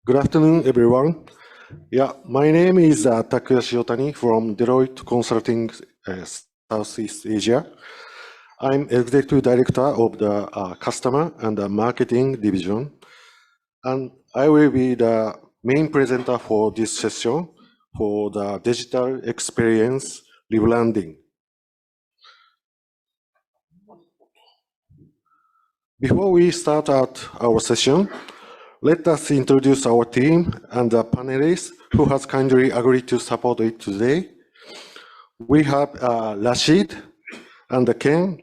Good afternoon, everyone. Yeah, my name is Takuyashi Otani from Deloitte Consulting Southeast Asia. I'm Executive Director of the Customer and Marketing Division, and I will be the main presenter for this session for the Digital Experience Rebranding. Before we start out our session, let us introduce our team and the panelists who has kindly agreed to support it today. We have Rasheed and Ken,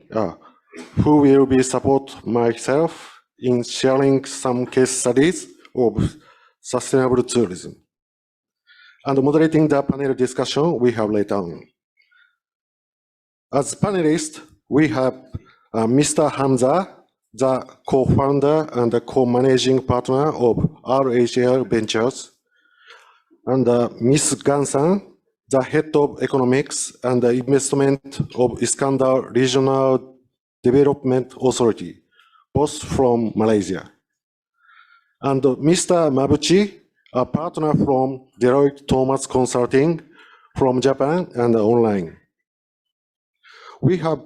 who will be support myself in sharing some case studies of sustainable tourism. And moderating the panel discussion we have later on. As panelists, we have Mr. Hamzah, the co-founder and the co-managing partner of RHL Ventures, and Ms. Gan-san, the head of economics and the investment of Iskandar Regional Development Authority, both from Malaysia. And Mr. Mabuchi, a partner from Deloitte Thomas Consulting from Japan and online. We have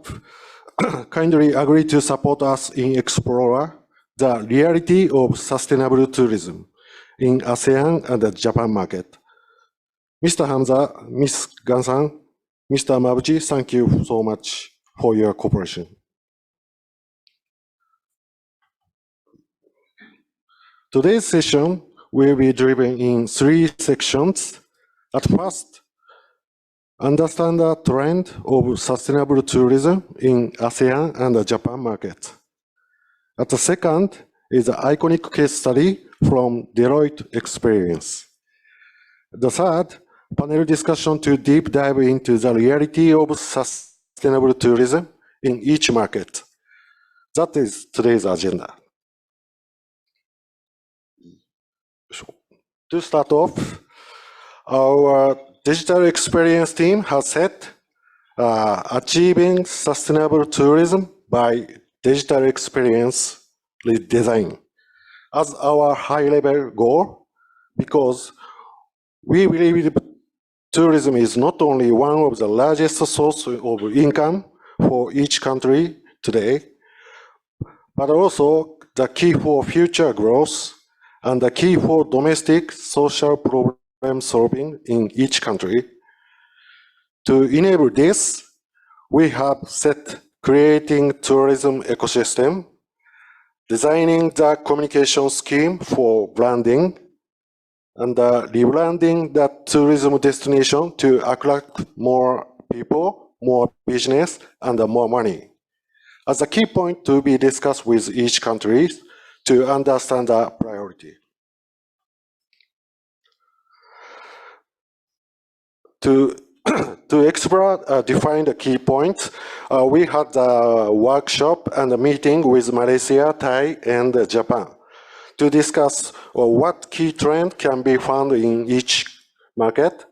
kindly agreed to support us in exploring the reality of sustainable tourism in ASEAN and the Japan market. Mr. Hamzah, Ms. Gan-san, Mr. Mabuchi, thank you so much for your cooperation. Today's session will be driven in 3 sections. At first, understand the trend of sustainable tourism in ASEAN and the Japan market. At the second is an iconic case study from Deloitte Experience. The third, panel discussion to deep dive into the reality of sustainable tourism in each market. That is today's agenda. To start off, our Digital Experience team has set achieving sustainable tourism by digital experience design as our high-level goal, because we believe tourism is not only one of the largest sources of income for each country today, but also the key for future growth and the key for domestic social problem solving in each country. To enable this, we have set creating tourism ecosystem, designing the communication scheme for branding, and rebranding the tourism destination to attract more people, more business, and more money. As a key point to be discussed with each country to understand the priority. To explore, define the key points, we had a workshop and a meeting with Malaysia, Thai, and Japan to discuss what key trend can be found in each market,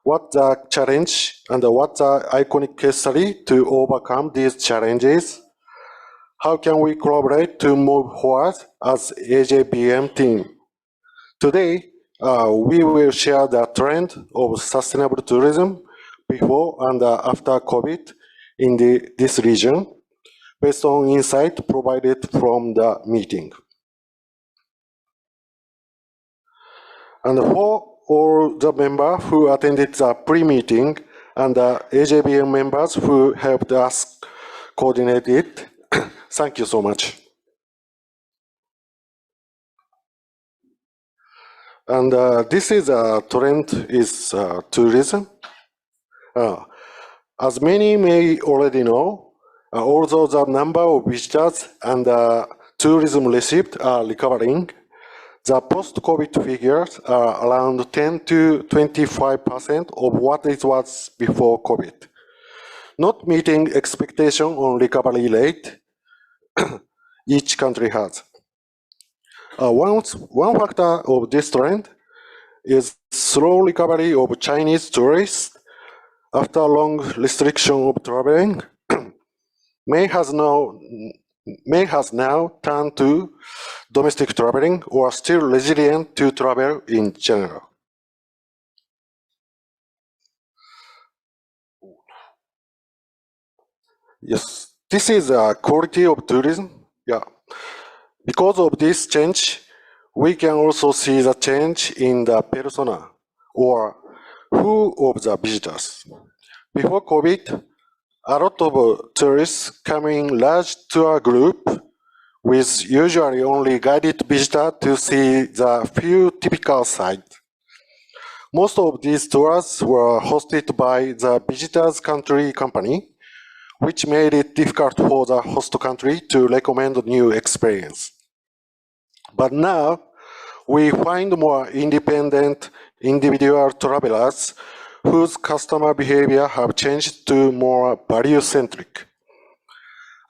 what the challenge, and what the iconic case study to overcome these challenges, how can we collaborate to move forward as AJBM team. Today, we will share the trend of sustainable tourism before and after COVID in this region, based on insight provided from the meeting. And for all the members who attended the pre-meeting and the AJBM members who helped us coordinate it, thank you so much. And this is a trend is tourism. As many may already know, although the number of visitors and tourism receipts are recovering, the post-COVID figures are around 10 to 25% of what it was before COVID, not meeting expectation on recovery rate each country has. One factor of this trend is slow recovery of Chinese tourists after long restriction of traveling. May has now may has now turned to domestic traveling or still resilient to travel in general. Yes, this is a quality of tourism. Yeah. Because of this change, we can also see the change in the persona or who of the visitors. Before COVID, a lot of tourists come in large tour group with usually only guided visitor to see the few typical sites. Most of these tours were hosted by the visitor's country company, which made it difficult for the host country to recommend a new experience. But now, we find more independent individual travelers whose customer behavior have changed to more value-centric,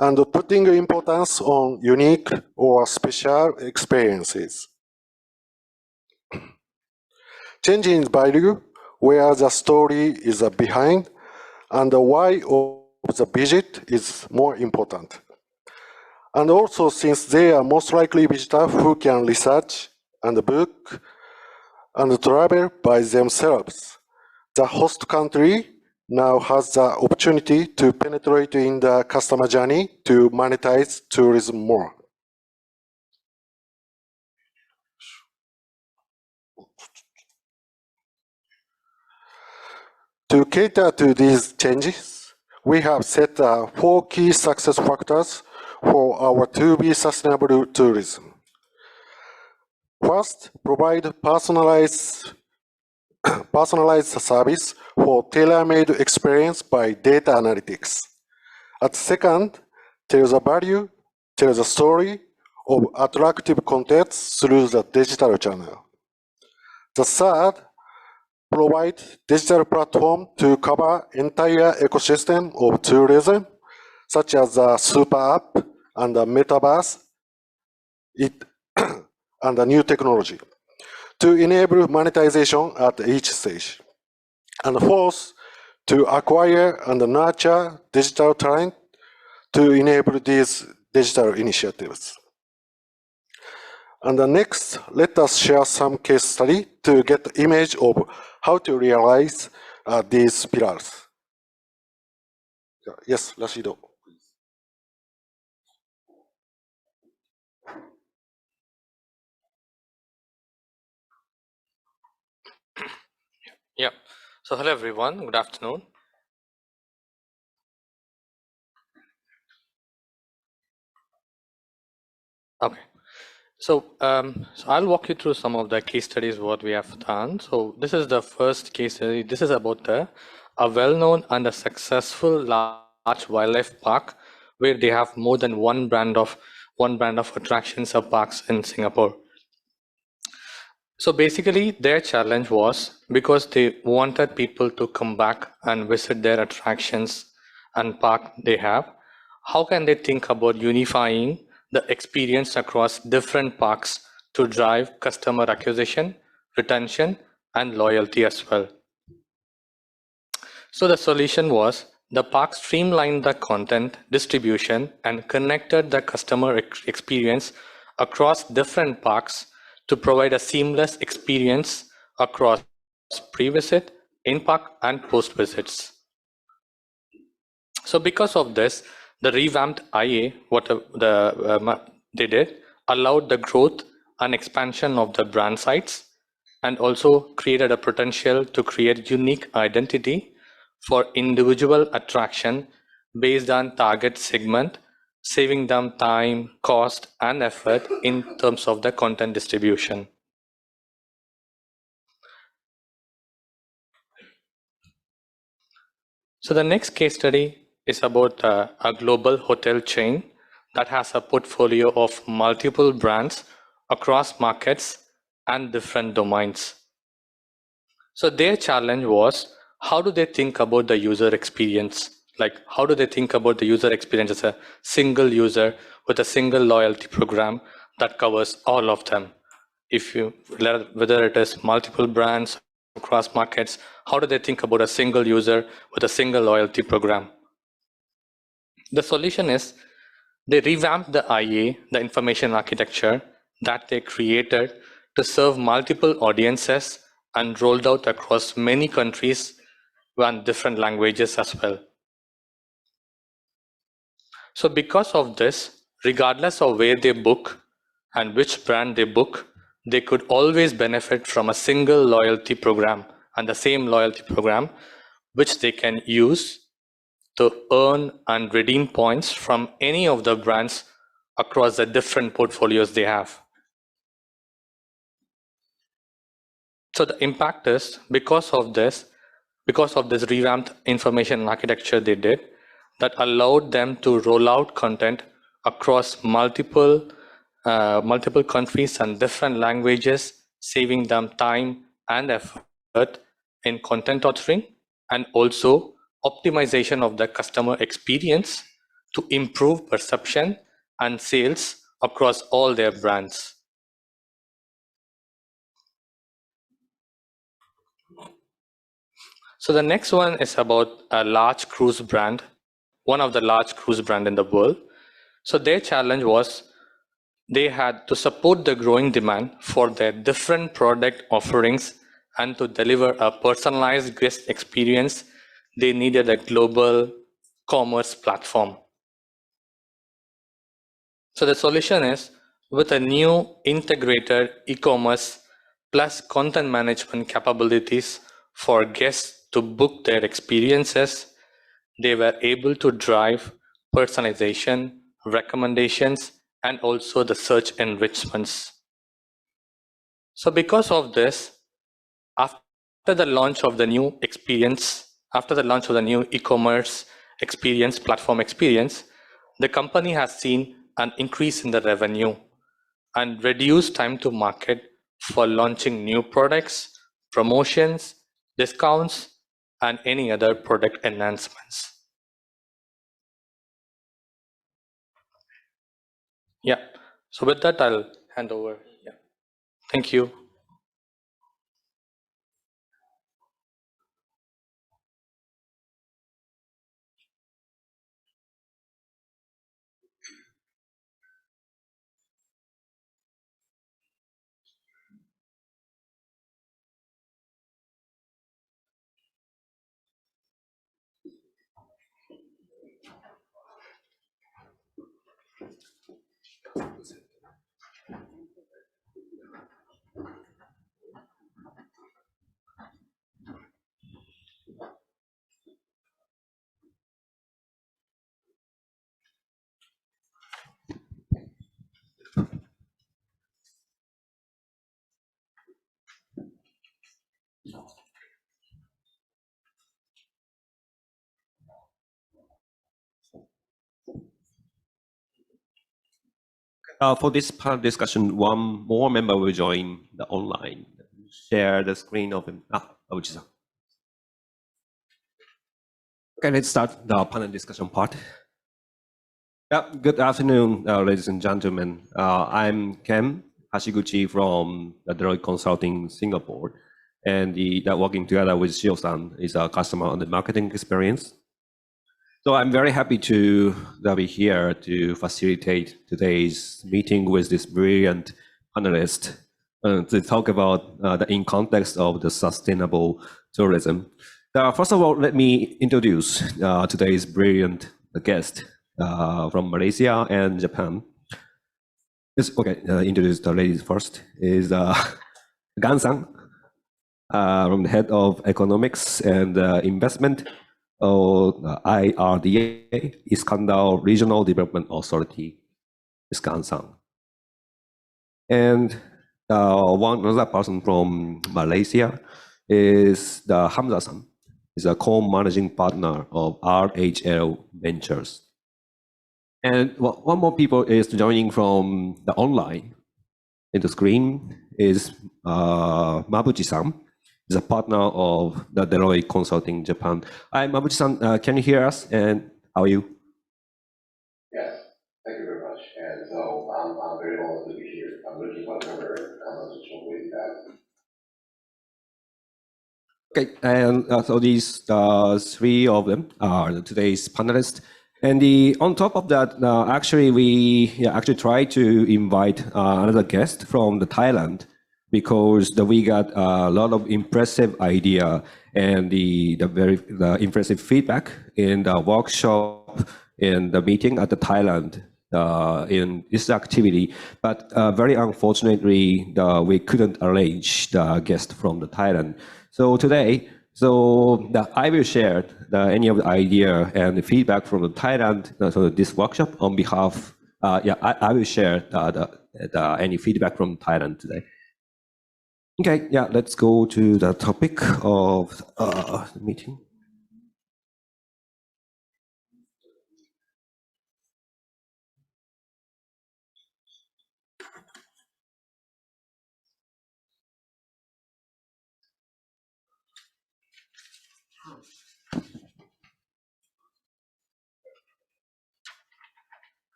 and putting importance on unique or special experiences. Change in value, where the story is behind, and the why of the visit is more important. And also, since they are most likely visitors who can research and book and travel by themselves, the host country now has the opportunity to penetrate in the customer journey to monetize tourism more. To cater to these changes, we have set 4 key success factors for our to-be sustainable tourism. First, provide personalized service for tailor-made experience by data analytics. At second, tell the story of attractive content through the digital channel. The third, provide digital platform to cover entire ecosystem of tourism, such as the super app and the metaverse, and the new technology, to enable monetization at each stage. And fourth, to acquire and nurture digital talent to enable these digital initiatives. And next, let us share some case study to get the image of how to realize these pillars. Yes, Rasheed. Yeah. So hello everyone. Good afternoon. Okay. So I'll walk you through some of the case studies what we have done. So this is the first case study. This is about a well-known and a successful large wildlife park where they have more than one brand of attractions or parks in Singapore. So basically their challenge was because they wanted people to come back and visit their attractions and park they have. How can they think about unifying the experience across different parks to drive customer acquisition, retention, and loyalty as well? So the solution was the park streamlined the content distribution and connected the customer experience across different parks to provide a seamless experience across pre-visit, in-park, and post-visits. So because of this, the revamped IA, they did, allowed the growth and expansion of the brand sites and also created a potential to create unique identity for individual attraction based on target segment, saving them time, cost, and effort in terms of the content distribution. So the next case study is about a global hotel chain that has a portfolio of multiple brands across markets and different domains. So their challenge was, how do they think about the user experience? Like, how do they think about the user experience as a single user with a single loyalty program that covers all of them? Whether it is multiple brands across markets, how do they think about a single user with a single loyalty program? The solution is They revamped the IA, the information architecture that they created to serve multiple audiences and rolled out across many countries and different languages as well. So because of this, regardless of where they book and which brand they book, they could always benefit from a single loyalty program and the same loyalty program, which they can use to earn and redeem points from any of the brands across the different portfolios they have. So the impact is because of this revamped information architecture they did, that allowed them to roll out content across multiple countries and different languages, saving them time and effort in content authoring and also optimization of the customer experience to improve perception and sales across all their brands. So the next one is about a large cruise brand, one of the large cruise brand in the world. So their challenge was they had to support the growing demand for their different product offerings and to deliver a personalized guest experience. They needed a global commerce platform. So the solution is with a new integrated e-commerce plus content management capabilities for guests to book their experiences, they were able to drive personalization, recommendations, and also the search enrichments. So because of this, after the launch of the new experience, after the launch of the new e-commerce experience, platform experience, the company has seen an increase in the revenue and reduced time to market for launching new products, promotions, discounts, and any other product enhancements. Yeah, so with that, I'll hand over. Yeah, thank you. For this part of discussion, one more member will join the online. Share the screen of him. Okay, let's start the panel discussion part. Good afternoon, ladies and gentlemen. I'm Ken Hashiguchi from the Deloitte Consulting Singapore, and working together with Shio-san is a customer on the marketing experience. So I'm very happy to be here to facilitate today's meeting with this brilliant panelist to talk about in context of the sustainable tourism. First of all, let me introduce today's brilliant guest from Malaysia and Japan. Introduce the ladies first. Is Gan-san, from the head of economics and investment. IRDA, Iskandar Regional Development Authority, Gan-san. And one other person from Malaysia is the Hamzah-san, is a co-managing partner of RHL Ventures. And one more people is joining from the online. In the screen is Mabuchi-san, is a partner of the Deloitte Consulting Japan. Hi, Mabuchi-san, can you hear us? And how are you? Yes, thank you very much. And so I'm very honored to be here. I'm looking forward to have a conversation with you guys. Okay, and so these three of them are today's panelists. And on top of that, actually, we actually tried to invite another guest from the Thailand because we got a lot of impressive idea and the impressive feedback in the workshop, in the meeting at the Thailand in this activity. But very unfortunately, we couldn't arrange the guest from the Thailand. So today, I will share any of the idea and the feedback from the Thailand, so this workshop on behalf, I will share any feedback from Thailand today. Okay, let's go to the topic of the meeting.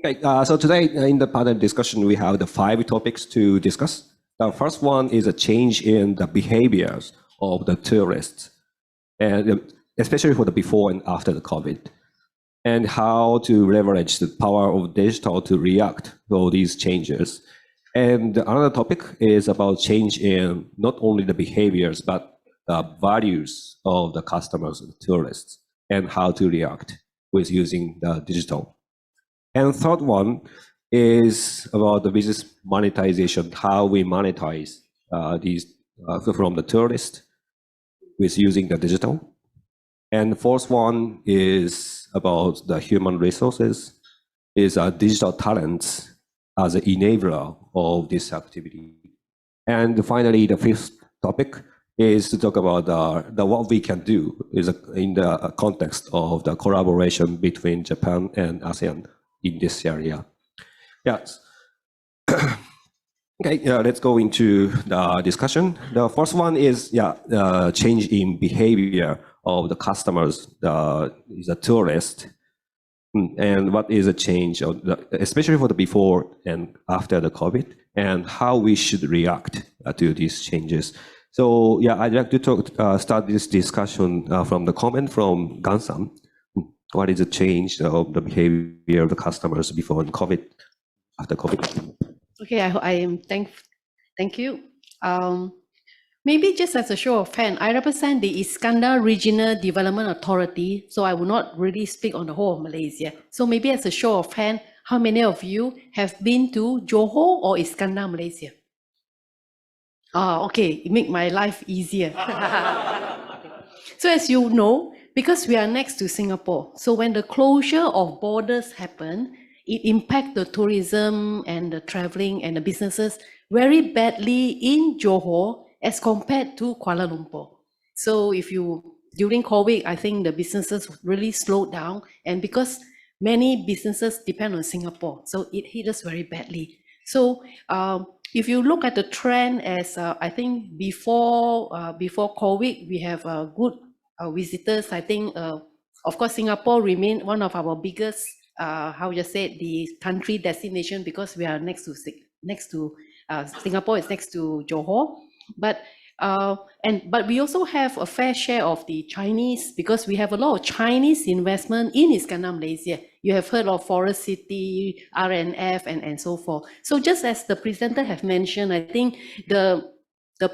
Okay, so today in the panel discussion, we have the 5 topics to discuss. The first one is a change in the behaviors of the tourists, and especially for the before and after the COVID, and how to leverage the power of digital to react to all these changes. And another topic is about change in not only the behaviors, but the values of the customers and tourists, and how to react with using the digital. And third one is about the business monetization, how we monetize these from the tourist with using the digital. And the fourth one is about the human resources, is digital talents as an enabler of this activity. And finally, the fifth topic is to talk about what we can do is in the context of the collaboration between Japan and ASEAN in this area. Yes. Okay, let's go into the discussion. The first one is change in behavior of the customers, is a tourist, and what is a change of especially for the before and after the COVID, and how we should react to these changes. So I'd like to start this discussion from the comment from Gan-san. What is the change of the behavior of the customers before and COVID, after COVID? Okay, I am thank you. Maybe just as a show of hands, I represent the Iskandar Regional Development Authority, so I will not really speak on the whole of Malaysia. So maybe as a show of hands, how many of you have been to Johor or Iskandar, Malaysia? Okay, it makes my life easier. So as you know, because we are next to Singapore, so when the closure of borders happen, it impacts the tourism and the traveling and the businesses very badly in Johor as compared to Kuala Lumpur. So during COVID, I think the businesses really slowed down, and because many businesses depend on Singapore, so it hit us very badly. So if you look at the trend as I think before COVID, we have good visitors. I think of course Singapore remain one of our biggest the country destination, because we are next to Singapore is next to Johor, but we also have a fair share of the Chinese, because we have a lot of Chinese investment in Iskandar, Malaysia. You have heard of Forest City, RNF, and so forth. So just as the presenter have mentioned, I think the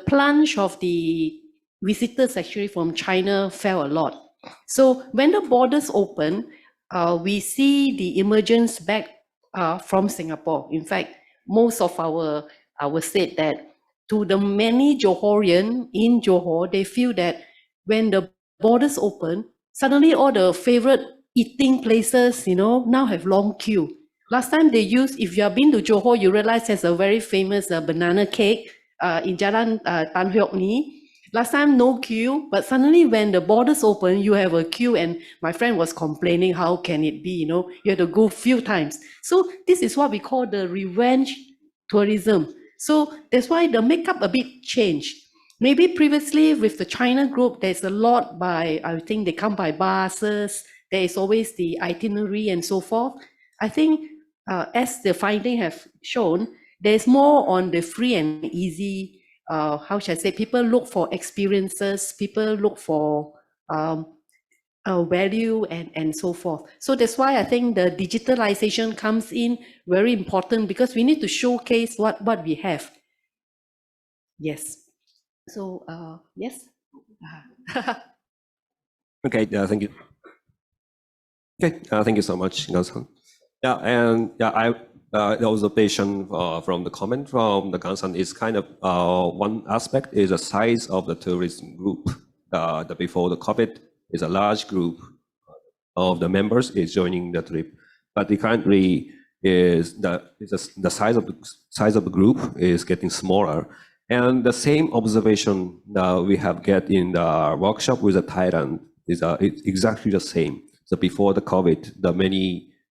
plunge of the visitors actually from China fell a lot. So when the borders open, we see the emergence back from Singapore. In fact, most of our said that to the many Johorian in Johor, they feel that when the borders open, suddenly all the favorite eating places, now have long queue. Last time they used, if you have been to Johor, you realize there's a very famous banana cake in Jalan Tan Hock Ni. Last time no queue, but suddenly when the borders open, you have a queue, and my friend was complaining, how can it be, you have to go few times. So this is what we call the revenge tourism. So that's why the makeup a bit changed. Maybe previously with the China group, there's a lot I think they come by buses, there is always the itinerary and so forth. I think as the finding have shown, there's more on the free and easy, people look for experiences, people look for value and so forth. So that's why I think the digitalization comes in very important, because we need to showcase what we have. Yes. So yes. Okay, thank you. Okay, thank you so much, Gan-san. Yeah, and yeah, the observation from the comment from the Gan-san is kind of one aspect is the size of the tourism group. Before the COVID is a large group of the members is joining the trip, but currently is the size of the group is getting smaller. And the same observation that we have get in the workshop with the Thailand is exactly the same. So before the COVID,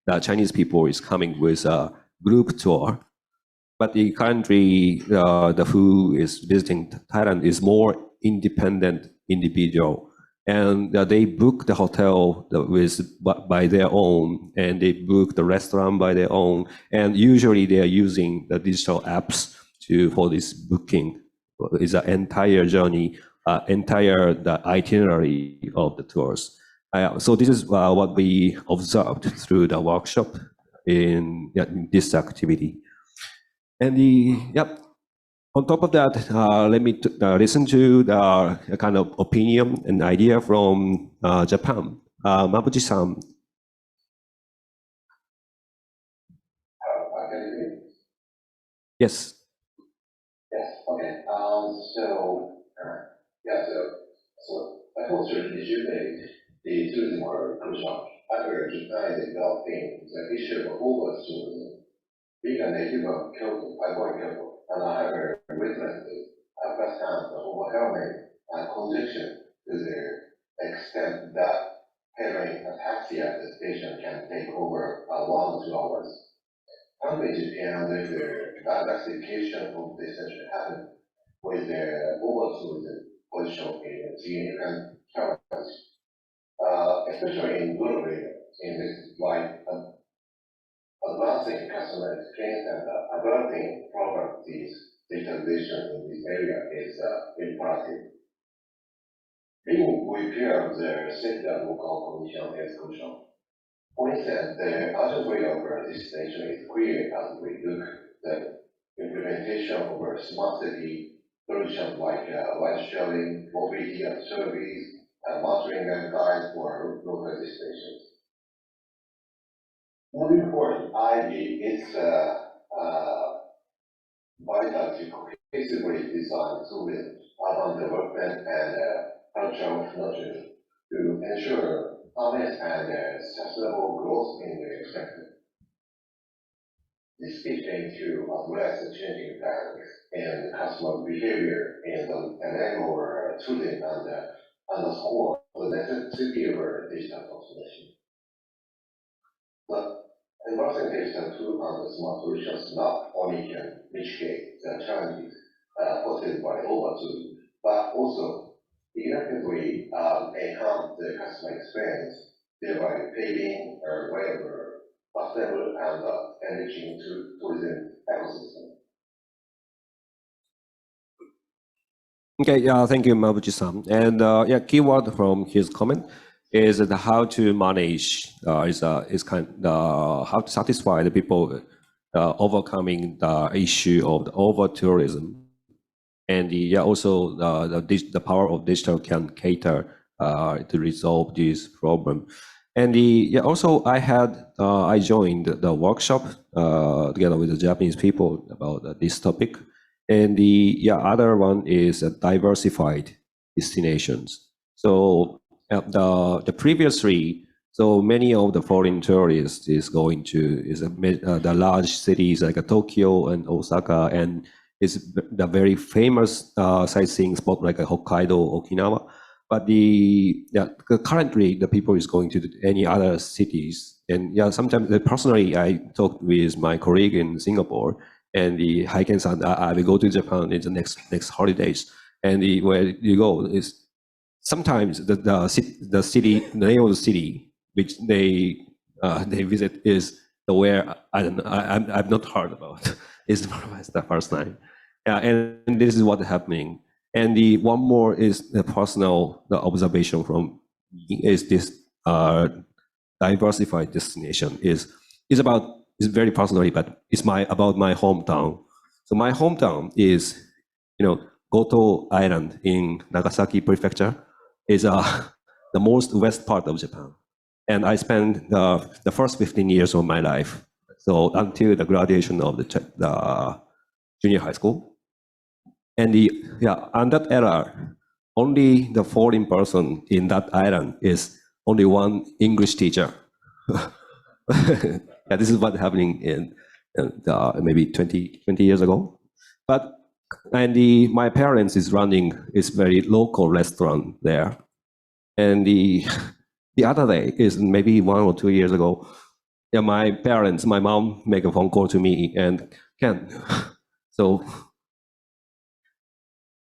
the Chinese people is coming with a group tour, but currently the who is visiting Thailand is more independent individual, and they book the hotel by their own, and they book the restaurant by their own, and usually they are using the digital apps for this booking. Is an entire journey, the itinerary of the tours. So this is what we observed through the workshop in this activity. And on top of that, let me listen to the kind of opinion and idea from Japan. Mabuchi-san. Yes. Yes, okay. So I told you the tourism are crucial. However, Japan is developing the issue of over tourism. Being a native of Kyoto, I born in Kyoto, and I have witnessed firsthand the overwhelming congestion to the extent that having a taxi at the station can take over 1 to 2 hours. Currently, Japan, there's a diversification of this actually happened with the over-tourism position in significant characters, especially in rural areas. In this like advancing customer experience and averting properties digitalization in this area is imperative. Being prepared the state and local commission is crucial. For instance, the urgent way of destination is clear as we look at the implementation of a smart city solutions like ride sharing, mobility and service, monitoring and guides for local destinations. Moving forward, I believe it's vital to cohesively design tourism, urban development, and cultural nurture to ensure honest and sustainable growth in the sector. This is aimed to address the changing dynamics in customer behavior and enable tourism and underscore the necessity of digital transformation. But embracing digital tools and smart solutions not only can mitigate the challenges posed by overtools, but also effectively enhance the customer experience, thereby paving a way of sustainable and enriching tourism ecosystem. Okay, thank you, Mabuchi-san. And keyword from his comment is that how to manage how to satisfy the people overcoming the issue of the over tourism, and also the power of digital can cater to resolve this problem. And also I joined the workshop together with the Japanese people about this topic. And the other one is diversified destinations. So the previous three, so many of the foreign tourists is going to the large cities like Tokyo and Osaka, and is the very famous sightseeing spot like Hokkaido, Okinawa. But currently the people is going to any other cities, and sometimes personally I talked with my colleague in Singapore, and I can say I will go to Japan in the next holidays, and where you go is sometimes the name of the city which they visit is where I've not heard about. It's the first time, and this is what's happening. And one more is the personal observation from is this diversified destination is very personally, but it's about my hometown. So my hometown is, Goto Island in Nagasaki Prefecture is the most west part of Japan. And I spent the first 15 years of my life, so until the graduation of the junior high school. And on that era, only the foreign person in that island is only one English teacher. Yeah, this is what's happening in maybe 20 years ago. But my parents is running this very local restaurant there. And the other day is maybe 1 or 2 years ago, my mom make a phone call to me and Ken, so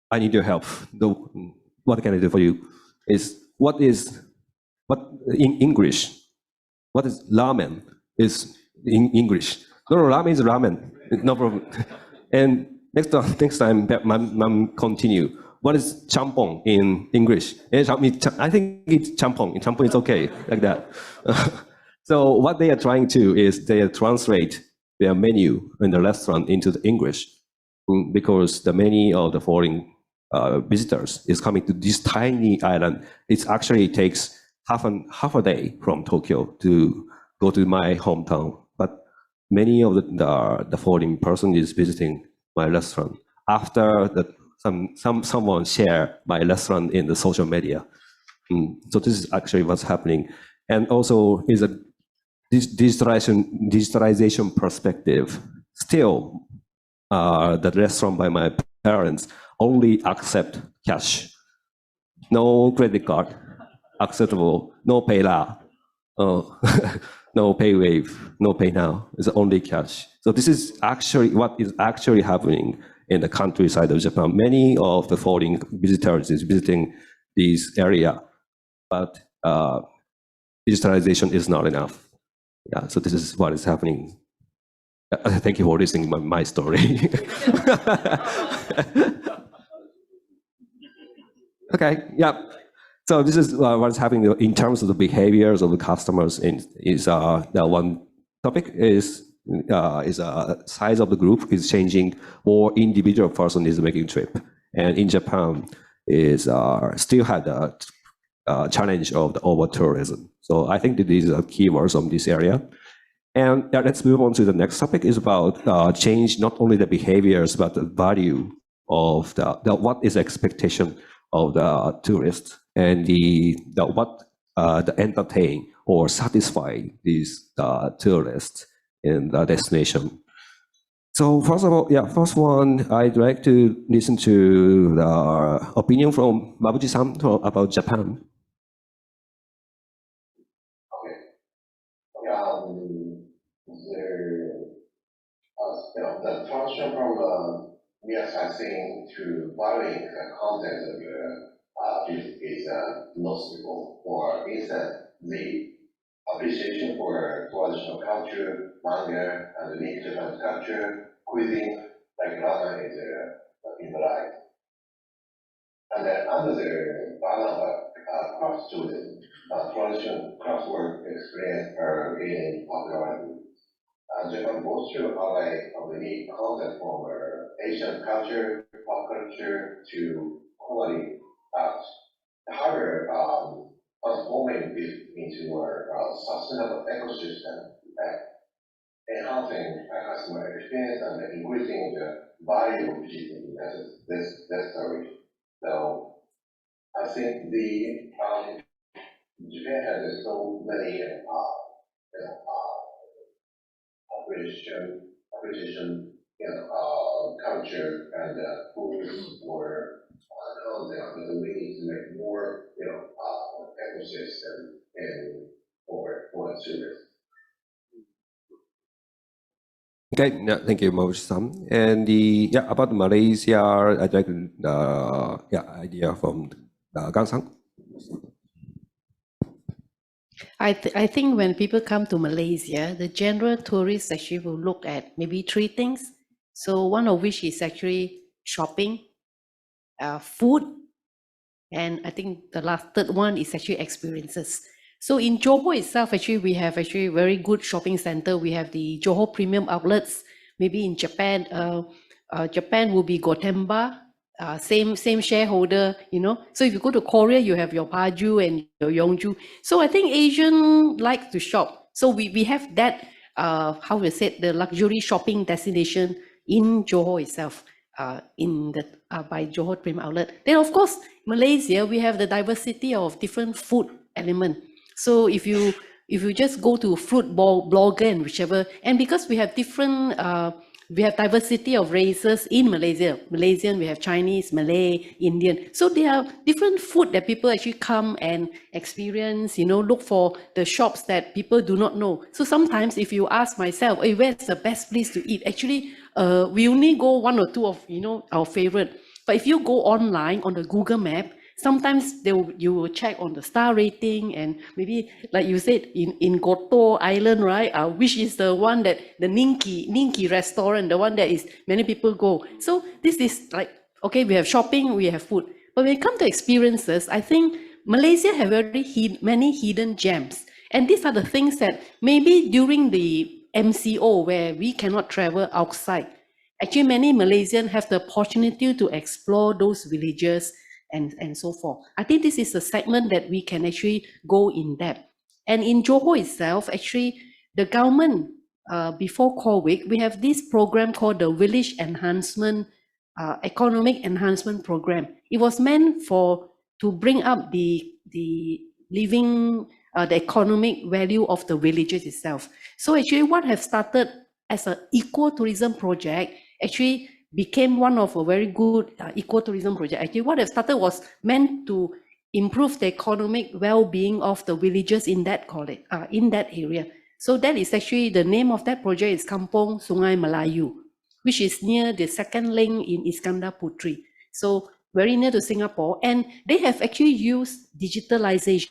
I need your help. What can I do for you? What in English? What is ramen? Is in English? No, ramen is ramen. No problem. And next time, mom continue. What is champong in English? I think it's champong. Champong is okay, like that. So what they are trying to is they translate their menu in the restaurant into the English, because many of the foreign visitors is coming to this tiny island. It actually takes half a day from Tokyo to go to my hometown. But many of the foreign person is visiting my restaurant after someone share my restaurant in the social media. So this is actually what's happening. And also is a digitalization perspective. Still, the restaurant by my parents only accept cash. No credit card acceptable, no pay now, no pay wave, no pay now. It's only cash. So this is actually what is actually happening in the countryside of Japan. Many of the foreign visitors is visiting this area, but digitalization is not enough. Yeah, so this is what is happening. Thank you for listening to my story. Okay, yeah. So this is what's happening in terms of the behaviors of the customers. Is the one topic is size of the group is changing. More individual person is making trip, and in Japan is still had the challenge of the over tourism. So I think that these are keywords on this area. And let's move on to the next topic. Is about change not only the behaviors but the value of the what is expectation of the tourists and what entertain or satisfy these tourists in the destination. So first of all, first one, I'd like to listen to the opinion from Mabuji-san about Japan. The transition from reassessing to valuing the content of this is noticeable. For instance, the appreciation for traditional culture, manga, and unique Japanese culture, cuisine, like ramen is in the rise. And then under the banner of cross-tourism, traditional cross-work experience are gaining popularity. Japan boasts to array of unique content from Asian culture, pop culture to quality art. However, transforming this into a sustainable ecosystem, enhancing customer experience and increasing the value of visiting this story. So I think Japan has so many appreciation, culture and food or content, but we need to make more, ecosystem and for tourists. Okay, thank you, Mabuji-san. And about Malaysia, I'd like idea from Gan-san. I think when people come to Malaysia, the general tourists actually will look at maybe 3 things. So one of which is actually shopping, food, And I think the third one is actually experiences. So in Johor itself, actually, we have actually very good shopping center. We have the Johor Premium Outlets. Maybe in Japan, Japan will be Gotemba, same shareholder, you know. So if you go to Korea, you have your Paju and your Yeongju. So I think Asian like to shop. So we have that, how we say, the luxury shopping destination in Johor itself, in the by Johor Premium Outlet. Then of course, Malaysia, we have the diversity of different food element. So if you just go to fruit blogger and whichever, and because we have different, we have diversity of races in Malaysia. Malaysian, we have Chinese, Malay, Indian. So there are different food that people actually come and experience, you know, look for the shops that people do not know. So sometimes if you ask myself, hey, where's the best place to eat? Actually, we only go one or two of, you know, our favorite. But if you go online on the Google map, sometimes you will check on the star rating, and maybe like you said in Goto Island, right? Which is the one that the Ninki restaurant, the one that is many people go. So this is like, okay, we have shopping, we have food. But when it comes to experiences, I think Malaysia have very many hidden gems. And these are the things that maybe during the MCO where we cannot travel outside, actually many Malaysians have the opportunity to explore those villages and so forth. I think this is a segment that we can actually go in depth. And in Johor itself, actually, the government, before COVID, we have this program called the Village Enhancement, Economic Enhancement Program. It was meant to bring up the living, the economic value of the villages itself. So actually what have started as an eco-tourism project actually became one of a very good eco-tourism project. Actually, what have started was meant to improve the economic well-being of the villagers in that area. So that is actually, the name of that project is Kampung Sungai Melayu, which is near the second link in Iskandar Putri. So very near to Singapore. And they have actually used digitalization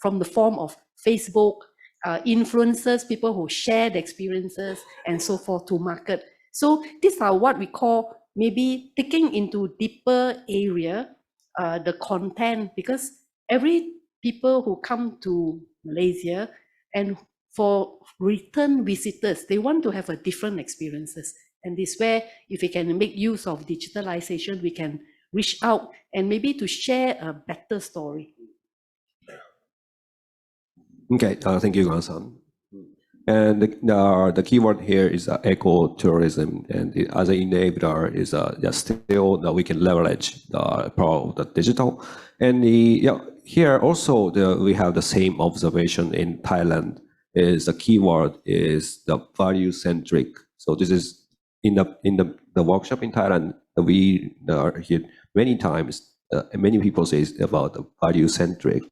from the form of Facebook, influencers, people who share the experiences and so forth to market. So these are what we call maybe taking into deeper area, the content, because every people who come to Malaysia and for return visitors, they want to have a different experiences. And this where if we can make use of digitalization, we can reach out and maybe to share a better story. Okay, thank you, Gan-san. And the keyword here is eco-tourism, and the other enabler is still that we can leverage the power of the digital. And here also we have the same observation in Thailand. Is the keyword is the value-centric. So this is in the workshop in Thailand. We hear many times. Many people say about the value-centric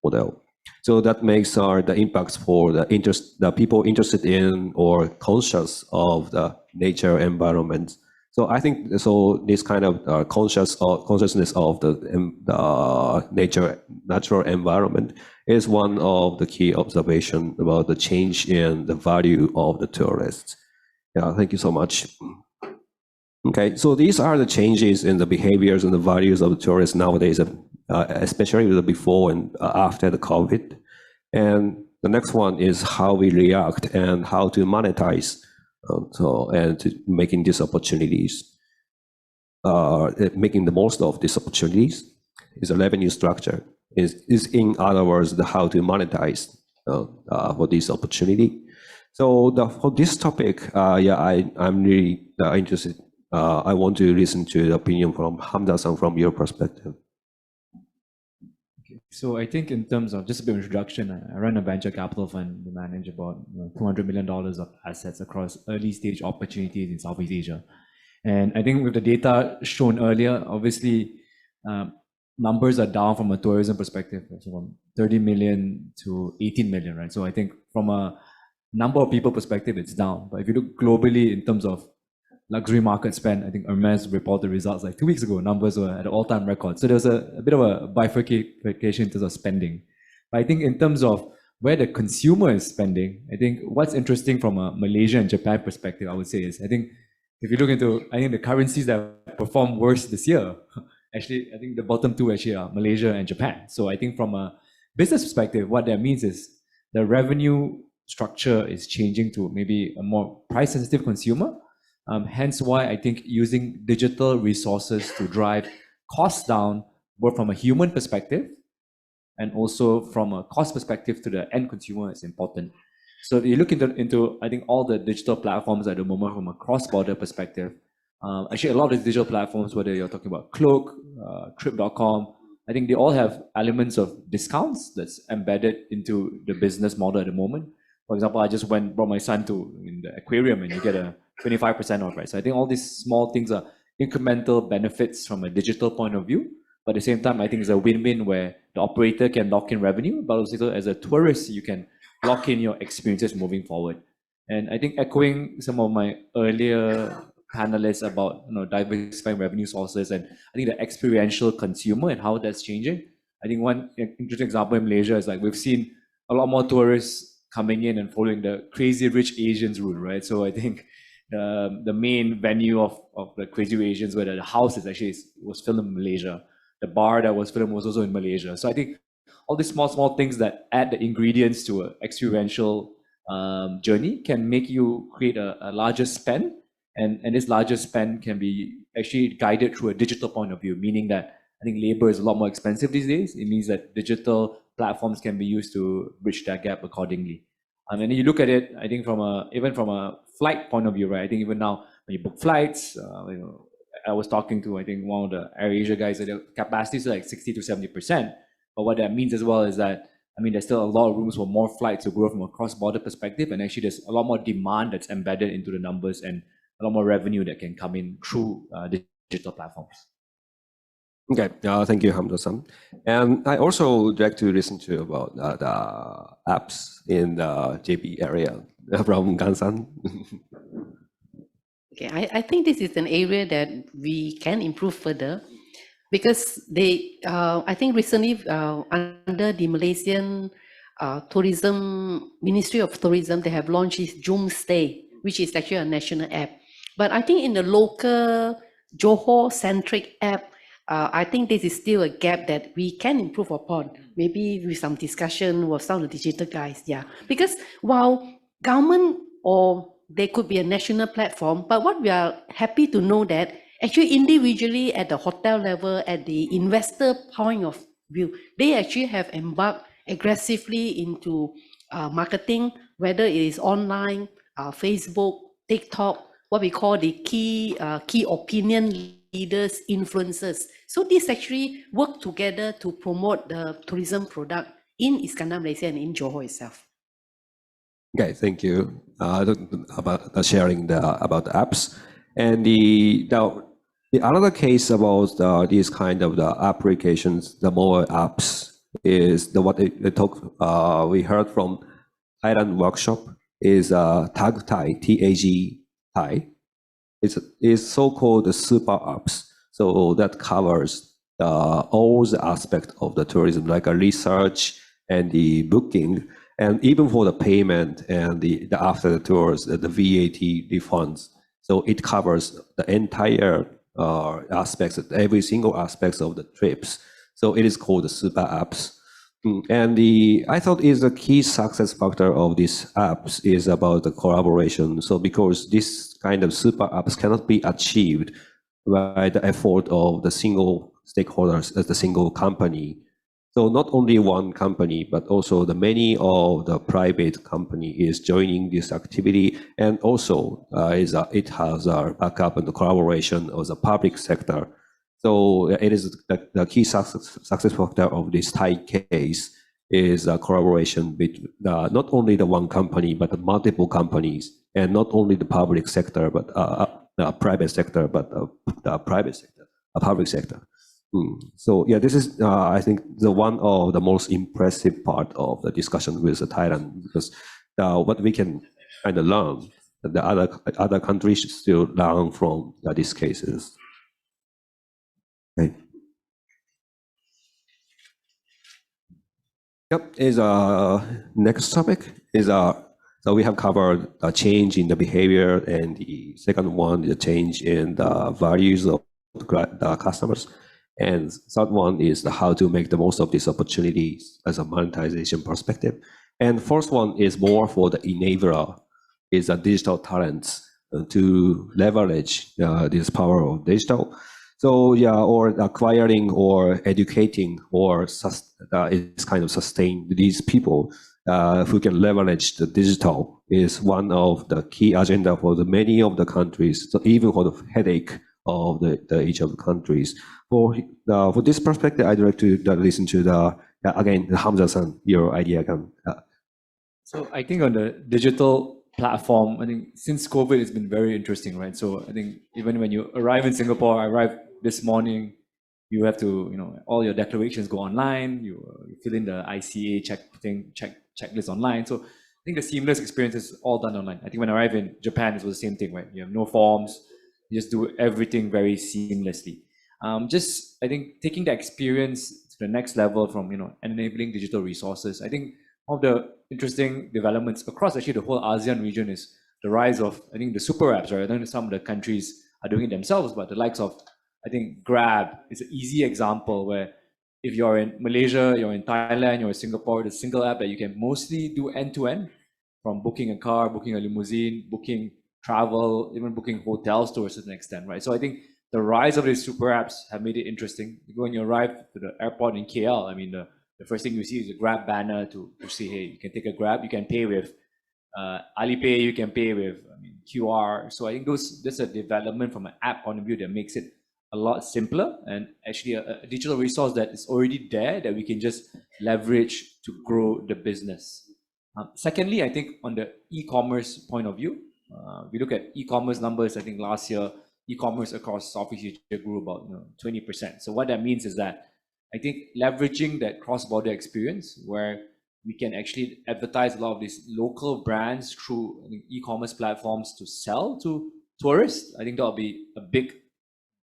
model. So that makes the impacts for the people interested in or conscious of the nature environment. So I think this kind of consciousness of the natural environment is one of the key observations about the change in the value of the tourists. Yeah, thank you so much. Okay, so these are the changes in the behaviors and the values of the tourists nowadays, especially before and after the COVID. And the next one is how we react and how to monetize and to making these opportunities, making the most of these opportunities is a revenue structure. Is in other words, the how to monetize for this opportunity. So for this topic, I'm really interested. I want to listen to the opinion from Hamzah from your perspective. So I think in terms of just a bit of introduction, I run a venture capital fund. We manage about $200 million of assets across early stage opportunities in Southeast Asia. And I think with the data shown earlier, obviously numbers are down from a tourism perspective, so from 30 million to 18 million, right? So I think from a number of people perspective, it's down. But if you look globally in terms of luxury market spend, I think Hermes reported results like 2 weeks ago, numbers were at an all-time record. So there's a bit of a bifurcation in terms of spending. But I think in terms of where the consumer is spending, I think what's interesting from a Malaysia and Japan perspective, I would say is, I think if you look into, I think the currencies that performed worse this year Actually, I think the bottom two actually are Malaysia and Japan. So I think from a business perspective, what that means is the revenue structure is changing to maybe a more price-sensitive consumer. Hence why I think using digital resources to drive costs down, both from a human perspective and also from a cost perspective to the end consumer is important. So if you look into I think all the digital platforms at the moment from a cross-border perspective, actually a lot of these digital platforms, whether you're talking about Cloak, Trip.com, I think they all have elements of discounts that's embedded into the business model at the moment. For example, I just brought my son to in the aquarium and you get a 25% off, right? So I think all these small things are incremental benefits from a digital point of view. But at the same time, I think it's a win-win where the operator can lock in revenue, but also as a tourist, you can lock in your experiences moving forward. And I think echoing some of my earlier panelists about diversifying revenue sources, and I think the experiential consumer and how that's changing. I think one interesting example in Malaysia is like we've seen a lot more tourists coming in and following the Crazy Rich Asians route, right? So I think the main venue of the Crazy Rich Asians, where the house is actually was filmed in Malaysia, the bar that was filmed was also in Malaysia. So I think all these small things that add the ingredients to an experiential journey can make you create a larger spend. And this larger spend can be actually guided through a digital point of view, meaning that I think labor is a lot more expensive these days. It means that digital platforms can be used to bridge that gap accordingly. And then you look at it, I think even from a flight point of view, right? I think even now when you book flights, I was talking to I think one of the AirAsia guys that the capacity is like 60 to 70%. But what that means as well is that there's still a lot of rooms for more flights to grow from a cross-border perspective, and actually there's a lot more demand that's embedded into the numbers and a lot more revenue that can come in through digital platforms. Okay, thank you, Hamzah-san. And I also like to listen to about the apps in the JB area from Gan-san. Okay, I think this is an area that we can improve further because I think recently under the Malaysian Ministry of Tourism, they have launched this Jom Stay, which is actually a national app. But I think in the local Johor-centric app, I think this is still a gap that we can improve upon, maybe with some discussion with some of the digital guys, yeah. Because while government or there could be a national platform, but what we are happy to know that actually individually at the hotel level, at the investor point of view, they actually have embarked aggressively into marketing, whether it is online, Facebook, TikTok, what we call the key opinion leaders, influencers. So this actually work together to promote the tourism product in Iskandar, Malaysia, and in Johor itself. Okay, thank you about sharing about the apps. And the another case about these kind of the applications, the mobile apps, is we heard from Thailand workshop is Tag Thai, TAG Thai. It's so-called the super apps. So that covers all the aspects of the tourism, like a research and the booking, and even for the payment and the after the tours, the VAT refunds. So it covers the entire aspects, every single aspects of the trips. So it is called the super apps. And I thought is a key success factor of these apps is about the collaboration. So because this kind of super apps cannot be achieved by the effort of the single stakeholders as the single company. So not only one company, but also the many of the private company is joining this activity, and also it has a backup and the collaboration of the public sector. So it is the key success factor of this Thai case is a collaboration between not only the one company, but the multiple companies, and not only the public sector, but the private sector, but the private sector, a public sector. So yeah, this is I think the one of the most impressive part of the discussion with Thailand, because what we can kind of learn, the other countries should still learn from these cases. Okay. Yep. Is next topic is so we have covered a change in the behavior, and the second one is a change in the values of the customers. And third one is how to make the most of these opportunities as a monetization perspective. And fourth one is more for the enabler, is a digital talents to leverage this power of digital. So yeah, or acquiring or educating or is kind of sustain these people who can leverage the digital is one of the key agenda for the many of the countries. So even for the headache of each of the countries. For this perspective, I'd like to listen to again, Hamzah-san, your idea again. So I think on the digital platform, I think since COVID, it's been very interesting, right? So I think even when you arrive in Singapore, I arrived this morning, you have to, all your declarations go online, you fill in the ICA checklist online. So I think the seamless experience is all done online. I think when I arrived in Japan, it was the same thing, right? You have no forms, you just do everything very seamlessly. I think taking the experience to the next level from, enabling digital resources. I think one of the interesting developments across actually the whole ASEAN region is the rise of, I think, the super apps, right? I don't know if some of the countries are doing it themselves, but the likes of, I think, Grab is an easy example where if you're in Malaysia, you're in Thailand, you're in Singapore, the single app that you can mostly do end-to-end, from booking a car, booking a limousine, booking travel, even booking hotels to a certain extent, right? So I think the rise of these super apps have made it interesting. When you arrive to the airport in KL, I mean, the first thing you see is a Grab banner to say, hey, you can take a Grab, you can pay with Alipay, you can pay with QR. So I think there's a development from an app point of view that makes it a lot simpler and actually a digital resource that is already there that we can just leverage to grow the business. Secondly, I think on the e-commerce point of view, we look at e-commerce numbers. I think last year, e-commerce across Southeast Asia grew about 20%. So what that means is that I think leveraging that cross-border experience where we can actually advertise a lot of these local brands through e-commerce platforms to sell to tourists, I think that'll be a big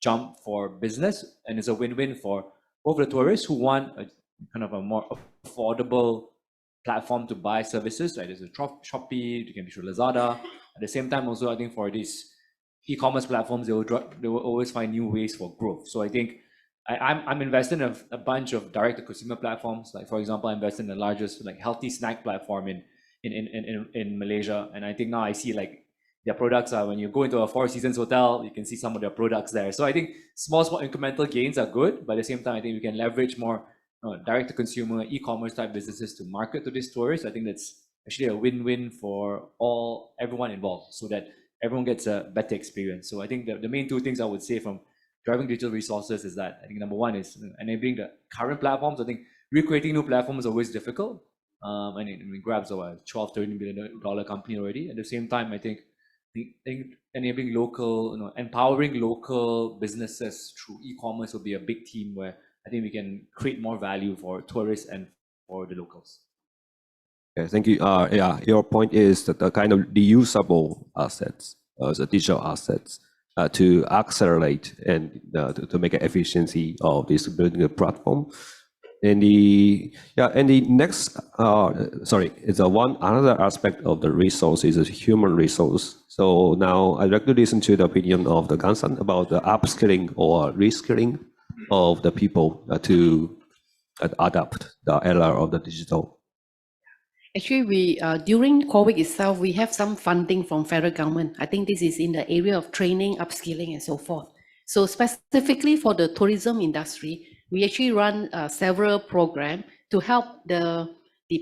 jump for business, and it's a win-win for both the tourists who want a kind of a more affordable platform to buy services, like there's a Shopee, you can be through Lazada. At the same time, also I think for these e-commerce platforms, they will always find new ways for growth. So I think I'm invested in a bunch of direct-to-consumer platforms. Like for example, I invested in the largest healthy snack platform in Malaysia, and I think now I see their products are, when you go into a Four Seasons hotel, you can see some of their products there. So I think small incremental gains are good, but at the same time, I think we can leverage more direct-to-consumer e-commerce type businesses to market to these tourists. I think that's actually a win-win for everyone involved, so that everyone gets a better experience. So I think the main two things I would say from driving digital resources is that I think number one is enabling the current platforms. I think recreating new platforms is always difficult. I mean, Grab's a $12-13 billion company already. At the same time, I think enabling local, empowering local businesses through e-commerce will be a big theme where I think we can create more value for tourists and for the locals. Okay, thank you. Yeah, your point is that the kind of reusable assets, the digital assets, to accelerate and to make an efficiency of this building a platform. And the next, it's another aspect of the resource is a human resource. So now I'd like to listen to the opinion of the Gan-san about the upskilling or reskilling of the people to adapt the era of the digital. Actually, we during COVID itself, we have some funding from federal government. I think this is in the area of training, upskilling, and so forth. So specifically for the tourism industry, we actually run several programs to help the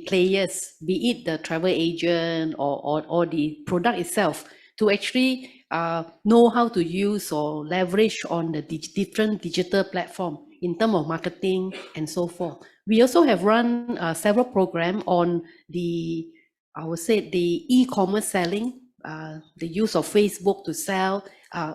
players, be it the travel agent or the product itself, to actually know how to use or leverage on the different digital platform in terms of marketing and so forth. We also have run several programs on the e-commerce selling, the use of Facebook to sell,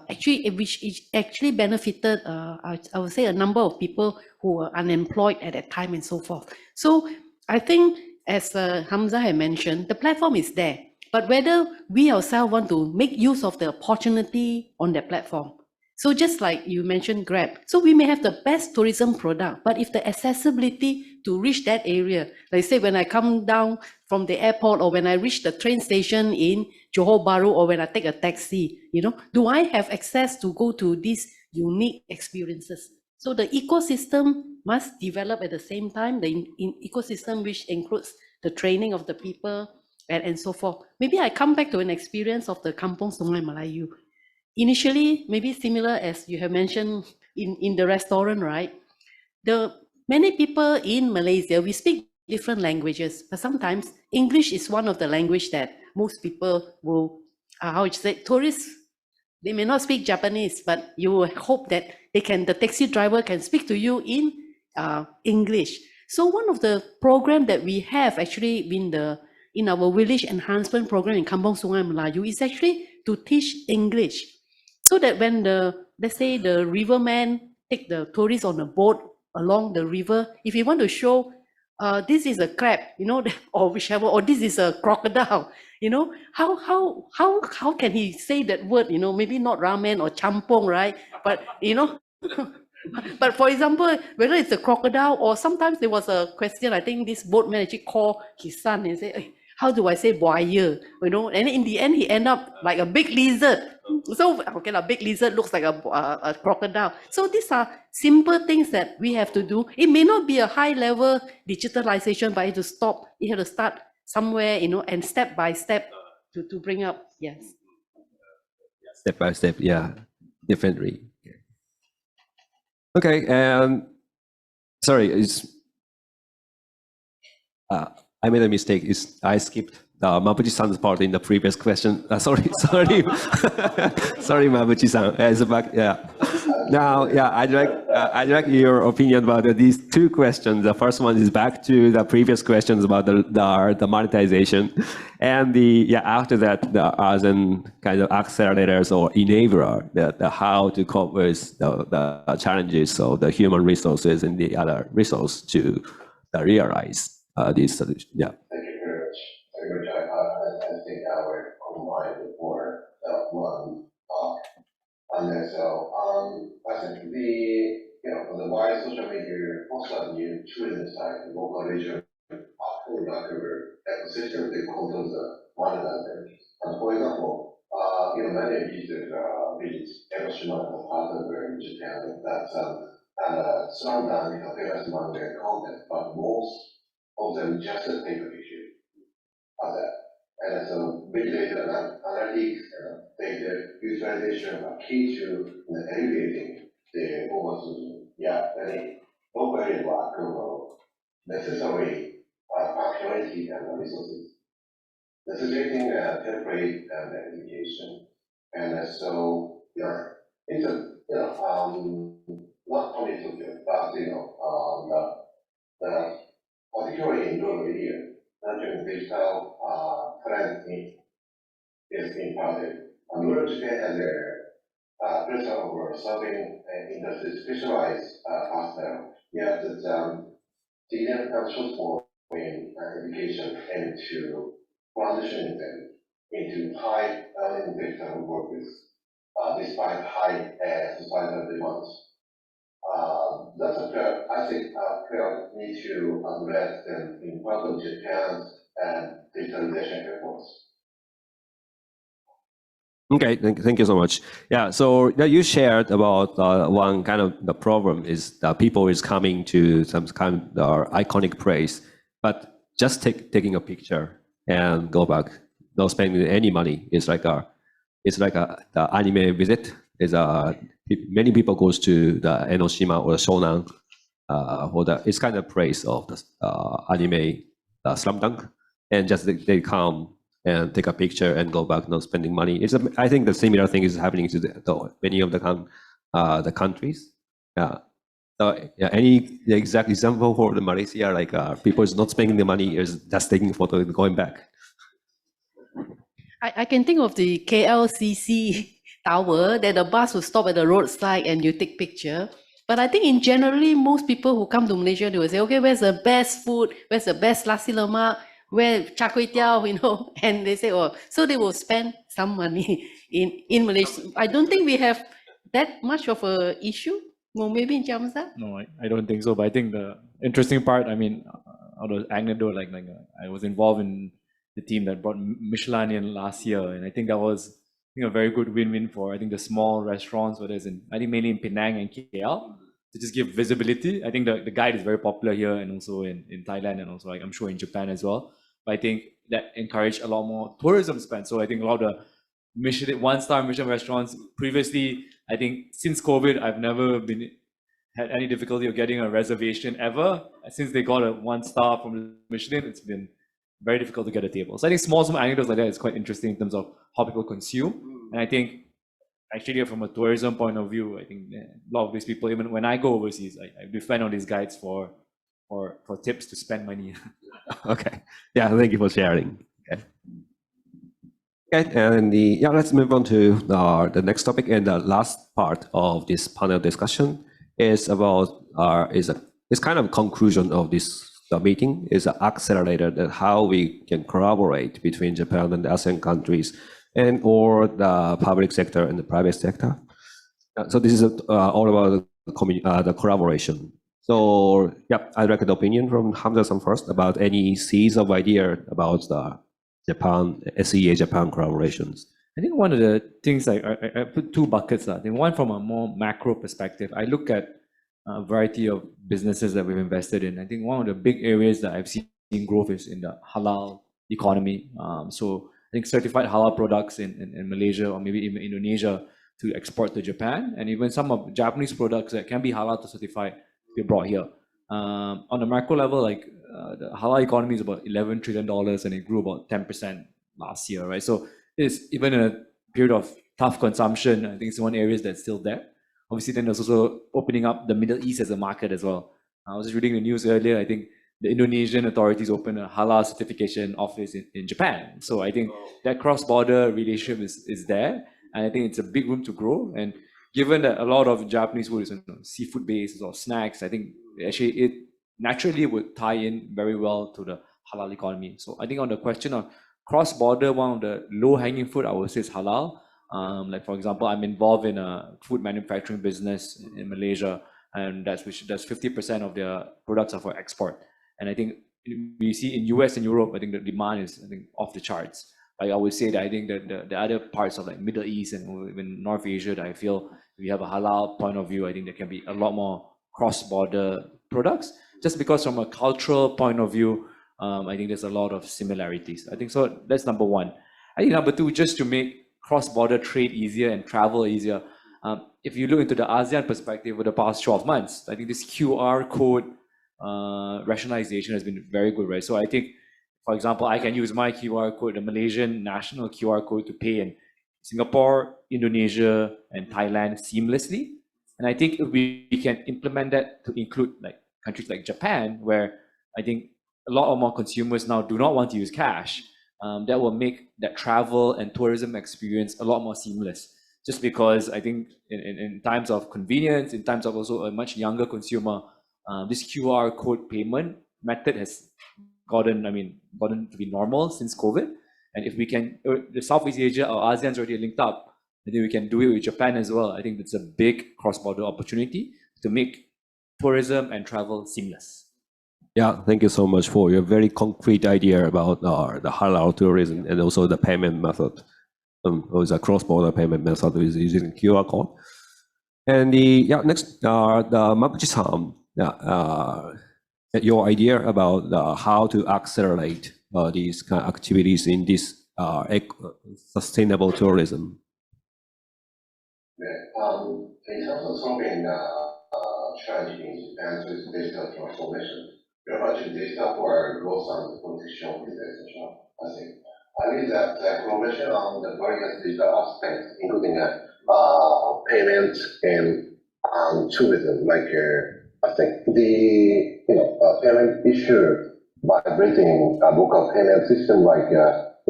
which actually benefited, I would say, a number of people who were unemployed at that time and so forth. So I think, as Hamzah had mentioned, the platform is there, but whether we ourselves want to make use of the opportunity on that platform. So just like you mentioned Grab, so we may have the best tourism product, but if the accessibility to reach that area, like say when I come down from the airport or when I reach the train station in Johor Bahru or when I take a taxi, do I have access to go to these unique experiences? So the ecosystem must develop at the same time, the ecosystem which includes the training of the people and so forth. Maybe I come back to an experience of the Kampung Sungai Melayu. Initially, maybe similar as you have mentioned in the restaurant, right? Many people in Malaysia, we speak different languages, but sometimes English is one of the language that most people will, how you say, tourists, they may not speak Japanese, but you hope that the taxi driver can speak to you in English. So one of the program that we have actually in our village enhancement program in Kampung Sungai Melayu is actually to teach English. So that when let's say the riverman take the tourists on a boat along the river, if you want to show this is a crab, or whichever, or this is a crocodile, how can he say that word, maybe not ramen or champong, right? But, but for example, whether it's a crocodile or sometimes there was a question, I think this boatman actually called his son and said, hey, how do I say buaya? And in the end, he ended up like a big lizard. So, okay, a big lizard looks like a crocodile. So these are simple things that we have to do. It may not be a high level digitalization, but you have to start somewhere, and step by step to bring up, yes. Step by step, yeah, definitely. Okay, sorry, I made a mistake. I skipped Mabuchi-san's part in the previous question. Sorry, sorry, Mabuchi-san. It's back. Yeah. Now, yeah, I'd like your opinion about these two questions. The first one is back to the previous questions about the monetization, and after that, the ASEAN kind of accelerators or enabler, the how to cope with the challenges of the human resources and the other resource to realize these solutions. Yeah. Thank you very much. I think I will combine before one talk. And so I think the wide social media also new tourism site, the local region, full recover ecosystem, they call those monetizers. And for example, many visitors visit Hiroshima and part of Japan that slow down famous manga content, but most of them just take a picture of that. And so big data analytics and data visualization are key to elevating the overall, very operating lack of necessary functionality and resources. Necessitating template and education. And so, it's not only Tokyo, but particularly in rural area, nurturing digital trends is imparted. And rural Japan has a person over serving industry specialized personnel. Yet the significant shortfall in education and to transitioning them into high earning digital workers, despite high societal demands. That's I think we need to address them in part of Japan's digitalization efforts. Okay, thank you so much. Yeah, so you shared about one kind of the problem is that people is coming to some kind of iconic place, but just taking a picture and go back, not spending any money. It's like the anime visit. Many people goes to the Enoshima or Shonan it's kind of place of the anime Slam Dunk, and just they come and take a picture and go back, not spending money. I think the similar thing is happening to many of the countries. Yeah. So any exact example for the Malaysia, like people is not spending the money, is just taking a photo and going back. I can think of the KLCC tower that the bus will stop at the roadside and you take picture. But I think in generally, most people who come to Malaysia, they will say, okay, where's the best food? Where's the best nasi lemak? Where char kway teow, and they say, oh, so they will spend some money in Malaysia. I don't think we have that much of a issue. Well, maybe in Hamzah? No, I don't think so. But I think the interesting part, I mean, out of anecdote, I was involved in the team that brought Michelin in last year, and I think that was a very good win-win for the small restaurants, whether it's mainly in Penang and KL. to just give visibility. I think the guide is very popular here and also in Thailand and also like I'm sure in Japan as well. But I think that encouraged a lot more tourism spend. So I think a lot of the Michelin, one-star Michelin restaurants previously, I think since COVID, I've never had any difficulty of getting a reservation ever. Since they got a 1-star from Michelin, it's been very difficult to get a table. So I think small anecdotes like that is quite interesting in terms of how people consume. And I think actually from a tourism point of view, I think a lot of these people, even when I go overseas, I depend on these guides for tips to spend money. Okay. Yeah, thank you for sharing. Okay. Okay, and let's move on to the next topic, and the last part of this panel discussion is about it's kind of conclusion of this meeting is an accelerator that how we can collaborate between Japan and the ASEAN countries and or the public sector and the private sector. So this is all about the collaboration. So yeah, I'd like an opinion from Hamzah-san first about any seeds of idea about the Japan, SEA Japan collaborations. I think one of the things I put two buckets. I think one from a more macro perspective, I look at a variety of businesses that we've invested in. I think one of the big areas that I've seen growth is in the halal economy. So I think certified halal products in Malaysia or maybe even Indonesia to export to Japan, and even some of Japanese products that can be halal to certified be brought here. On the macro level, like the halal economy is about $11 trillion and it grew about 10% last year, right? So it's even in a period of tough consumption, I think it's one area that's still there. Obviously, then there's also opening up the Middle East as a market as well. I was just reading the news earlier. I think the Indonesian authorities opened a halal certification office in Japan. So I think that cross-border relationship is there. And I think it's a big room to grow. And given that a lot of Japanese food is seafood based or snacks, I think actually it naturally would tie in very well to the halal economy. So I think on the question of cross-border, one of the low-hanging fruit I would say is halal. Like for example, I'm involved in a food manufacturing business in Malaysia, and that's 50% of their products are for export. And I think we see in US and Europe, I think the demand is off the charts. Like I would say that I think that the other parts of like Middle East and even North Asia that I feel we have a halal point of view, I think there can be a lot more cross-border products. Just because from a cultural point of view, I think there's a lot of similarities. I think so. That's number one. I think number two, just to make cross-border trade easier and travel easier. If you look into the ASEAN perspective over the past 12 months, I think this QR code rationalization has been very good, right? So I think, for example, I can use my QR code, the Malaysian national QR code, to pay in Singapore, Indonesia, and Thailand seamlessly. And I think if we can implement that to include like countries like Japan, where I think a lot of more consumers now do not want to use cash, that will make that travel and tourism experience a lot more seamless. Just because I think in times of convenience, in times of also a much younger consumer, this QR code payment method has gotten to be normal since COVID. And if we can, the Southeast Asia or ASEAN's already linked up, I think we can do it with Japan as well. I think it's a big cross-border opportunity to make tourism and travel seamless. Yeah, thank you so much for your very concrete idea about the halal tourism and also the payment method. With a cross-border payment method is using QR code. And next, the Mabuchi-san, your idea about how to accelerate these kind of activities in this sustainable tourism. In terms of solving challenge in Japan with digital transformation, we're watching digital for growth and protection business as well. I think that collaboration on the various digital aspects, including payment and tourism, like I think the payment issue by bringing a local payment system like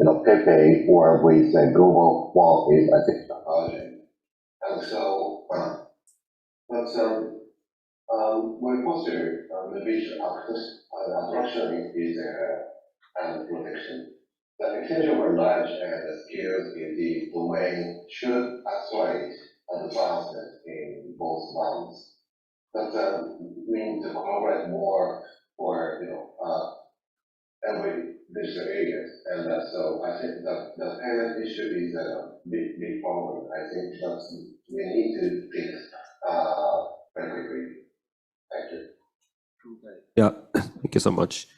PayPay or with a global one is I think technology. And so, when foster the visual attraction is and protection. The exchange of knowledge and skills in the domain should accelerate advancement in both realms. But we need to collaborate more for every digital areas, and so I think that the payment issue is a big problem. I think that we need to fix very quickly. Thank you so much.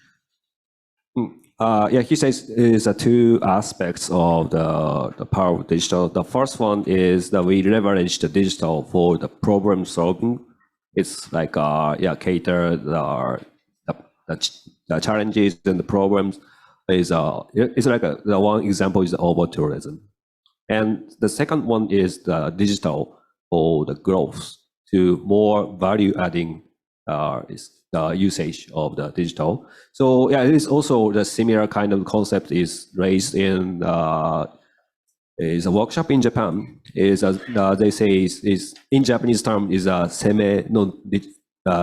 Yeah, he says is two aspects of the power of digital. The first one is that we leverage the digital for the problem solving. It's like cater the challenges and the problems. It's like the one example is over tourism, and the second one is the digital for the growth to more value adding is the usage of the digital. So yeah, it is also the similar kind of concept is raised in is a workshop in Japan. Is they say is in Japanese term is a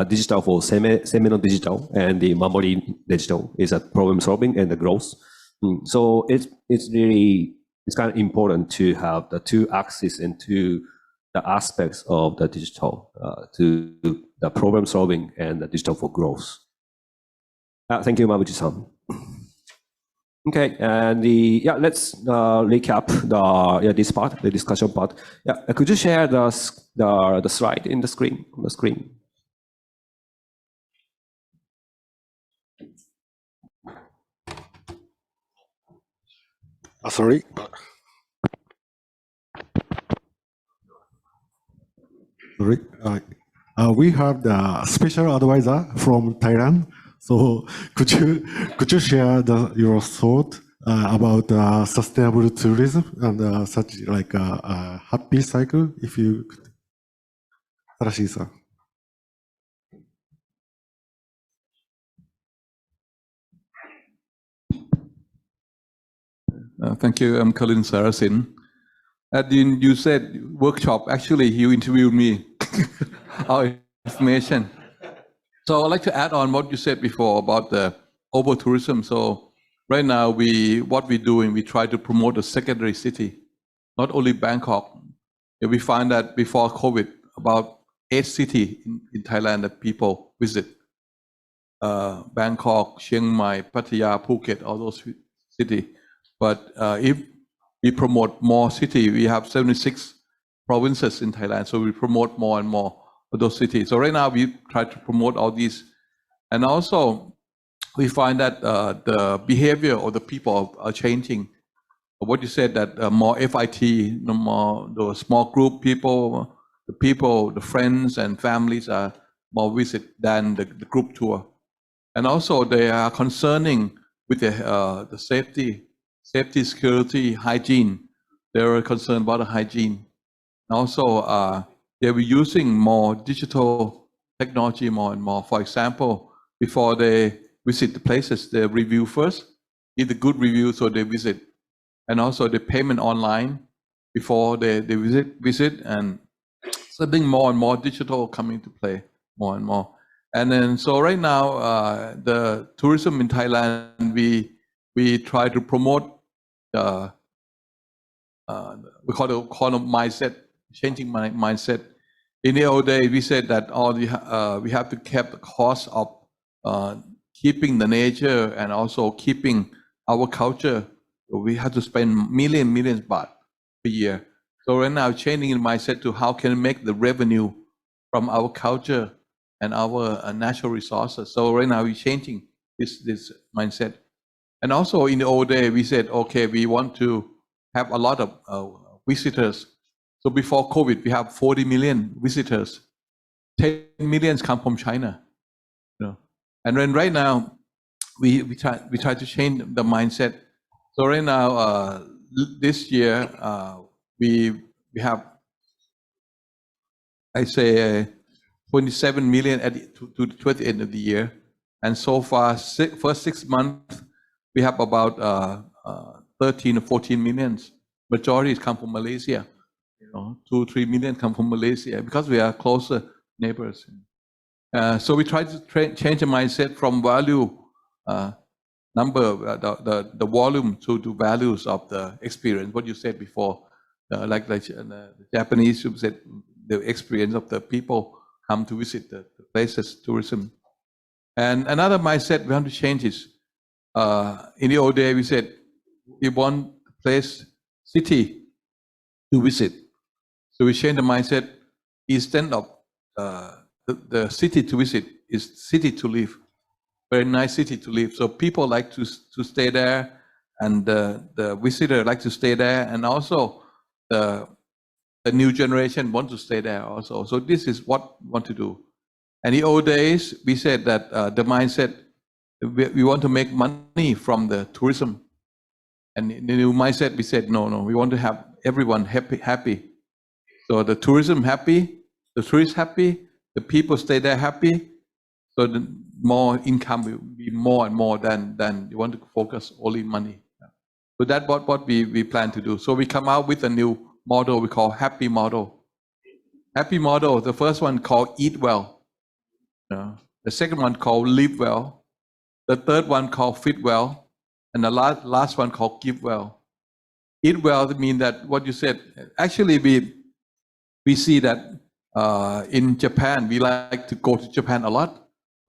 digital for semi no digital, and the Mamori digital is a problem solving and the growth. So it's really kind of important to have the two axes and two the aspects of the digital to the problem solving and the digital for growth. Thank you, Mabuchi-san. Okay, and let's recap this part, the discussion part. Yeah, could you share the slide in the screen on the screen? Sorry. We have the special advisor from Thailand. So could you share your thought about sustainable tourism and such like a happy cycle, if you could? Rasheed-san. Thank you. I'm Colin Sarasin. Dean, you said workshop. Actually, you interviewed me. Our information. So I'd like to add on what you said before about the over tourism. So right now, what we're doing, we try to promote a secondary city, not only Bangkok. We find that before COVID, about 8 cities in Thailand that people visit. Bangkok, Chiang Mai, Pattaya, Phuket, all those cities. But if we promote more cities, we have 76 provinces in Thailand, so we promote more and more of those cities. So right now we try to promote all these. And also we find that the behavior of the people are changing. What you said that more FIT, more the small group people, the friends and families are more visit than the group tour. And also they are concerning with the safety, security, hygiene. They are concerned about the hygiene. And also they were using more digital technology more and more. For example, before they visit the places, they review first, give a good review, so they visit. And also the payment online before they visit, and something more and more digital coming to play more and more. And then so right now the tourism in Thailand, we try to promote the we call it mindset, changing mindset. In the old days, we said that we have to keep the cost of keeping the nature and also keeping our culture. We have to spend millions baht per year. So right now, changing the mindset to how can we make the revenue from our culture and our natural resources. So right now, we're changing this mindset. And also in the old day, we said, okay, we want to have a lot of visitors. So before COVID, we have 40 million visitors. 10 million come from China. You know? And then right now, we try to change the mindset. So right now, this year, we have, I say, 27 million toward the end of the year. And so far, first 6 months, we have about 13 or 14 millions. Majority come from Malaysia. 2-3 million come from Malaysia because we are closer neighbors. So we try to change the mindset from value number, the volume to values of the experience. What you said before, like the Japanese said, the experience of the people come to visit the places, tourism. And another mindset we want to change is, in the old day we said we want place, city to visit. So we change the mindset. Instead of the city to visit, is city to live. very nice city to live. So people like to stay there, and the visitor like to stay there, and also the new generation want to stay there also. So this is what we want to do. And in the old days, we said that the mindset, we want to make money from the tourism. And in the new mindset, we said, no, we want to have everyone happy. So the tourism happy, the tourists happy, the people stay there happy. So the more income will be more and more than you want to focus only money. So that's what we plan to do. So we come out with a new model we call happy model. Happy model, the first one called eat well. The second one called live well. The third one called fit well. And the last one called give well. Eat well means that what you said, actually we see that in Japan, we like to go to Japan a lot,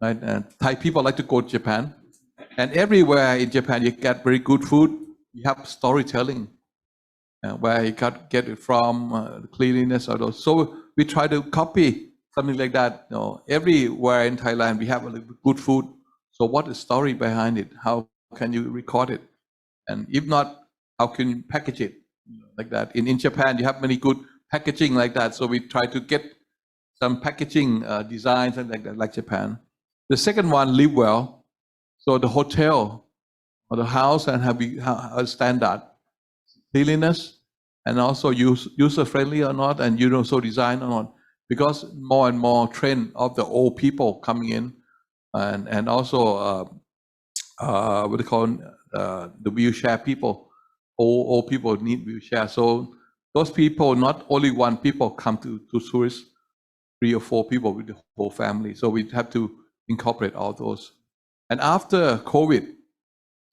right? And Thai people like to go to Japan. And everywhere in Japan, you get very good food. You have storytelling, where you get it from, cleanliness or those. So we try to copy something like that. Everywhere in Thailand, we have a good food. So what is the story behind it? How can you record it? And if not, how can you package it like that? In Japan, you have many good packaging like that. So we try to get some packaging designs and like that, like Japan. The second one, live well. So the hotel or the house and have a standard, cleanliness, and also user friendly or not, and so design or not. Because more and more trend of the old people coming in, and also what they call the wheelchair people. Old people need wheelchair. So those people, not only one people come to tourists, 3 or 4 people with the whole family. So we have to incorporate all those. And after COVID,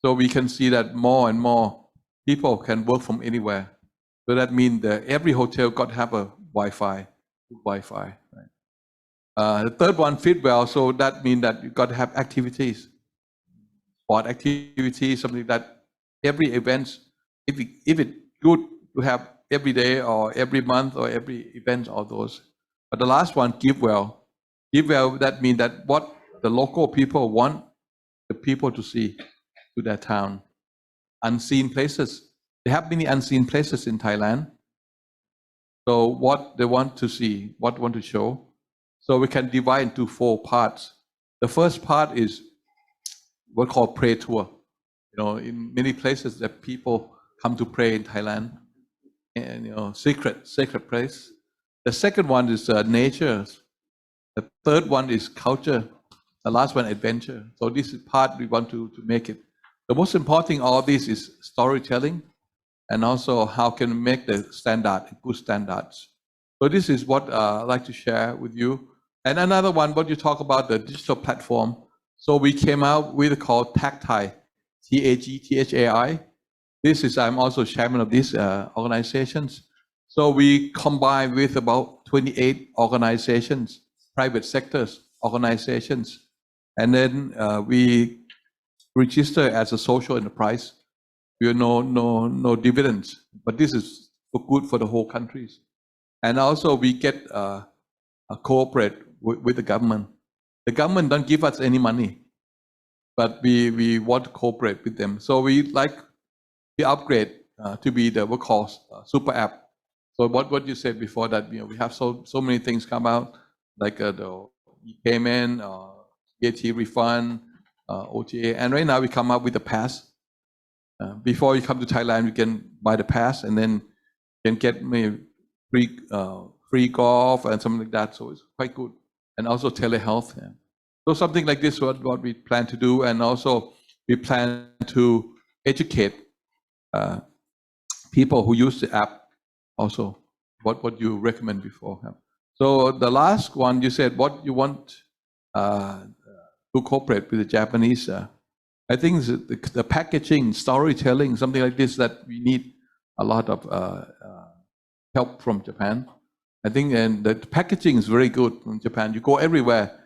so we can see that more and more people can work from anywhere. So that means that every hotel got to have a Wi-Fi. Right? The third one, fit well. So that means that you got to have activities, sport activities, something that every event, if it's good to have every day or every month or every event, all those. But the last one, give well. Give well, that means that what the local people want the people to see to their town. Unseen places. They have many unseen places in Thailand. So what they want to see, what they want to show. So we can divide into 4 parts. The first part is what we call pray tour. In many places that people come to pray in Thailand, and sacred place. The second one is nature. The third one is culture. The last one, adventure. So this is part we want to make it. The most important thing, all this is storytelling, and also how can we make the standard, good standards. So this is what I'd like to share with you. And another one, what you talk about, the digital platform. So we came out with called TagThai, TAGTHAI. This is, I'm also chairman of these organizations. So we combine with about 28 organizations, private sectors organizations, and then we register as a social enterprise. We have no dividends, but this is good for the whole countries. And also we get cooperate with the government. The government don't give us any money, but we want to cooperate with them. So we upgrade to be the what we call super app. So what you said before that we have so many things come out like the payment, VAT refund, OTA, and right now we come up with the pass. Before you come to Thailand, you can buy the pass and then you can get maybe free golf and something like that. So it's quite good, and also telehealth. Yeah. So something like this, what we plan to do, and also we plan to educate people who use the app. Also, what you recommend before. Yeah. So the last one, you said what you want to cooperate with the Japanese. I think the packaging, storytelling, something like this, that we need a lot of help from Japan. I think, and the packaging is very good from Japan. You go everywhere,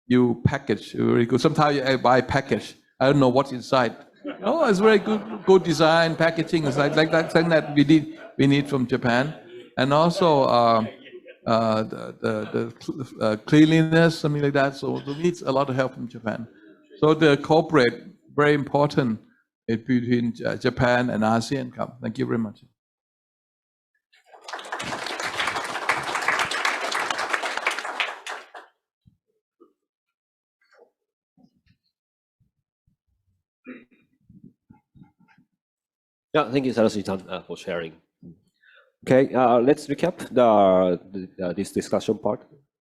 you package very good. Sometimes I buy package, I don't know what's inside. Oh, it's very good design, packaging is like that thing that we need from Japan, and also the cleanliness, something like that. So it needs a lot of help from Japan. So the corporate, very important between Japan and ASEAN. Thank you very much. Yeah, thank you, Rasheed, for sharing. Okay, let's recap this discussion part.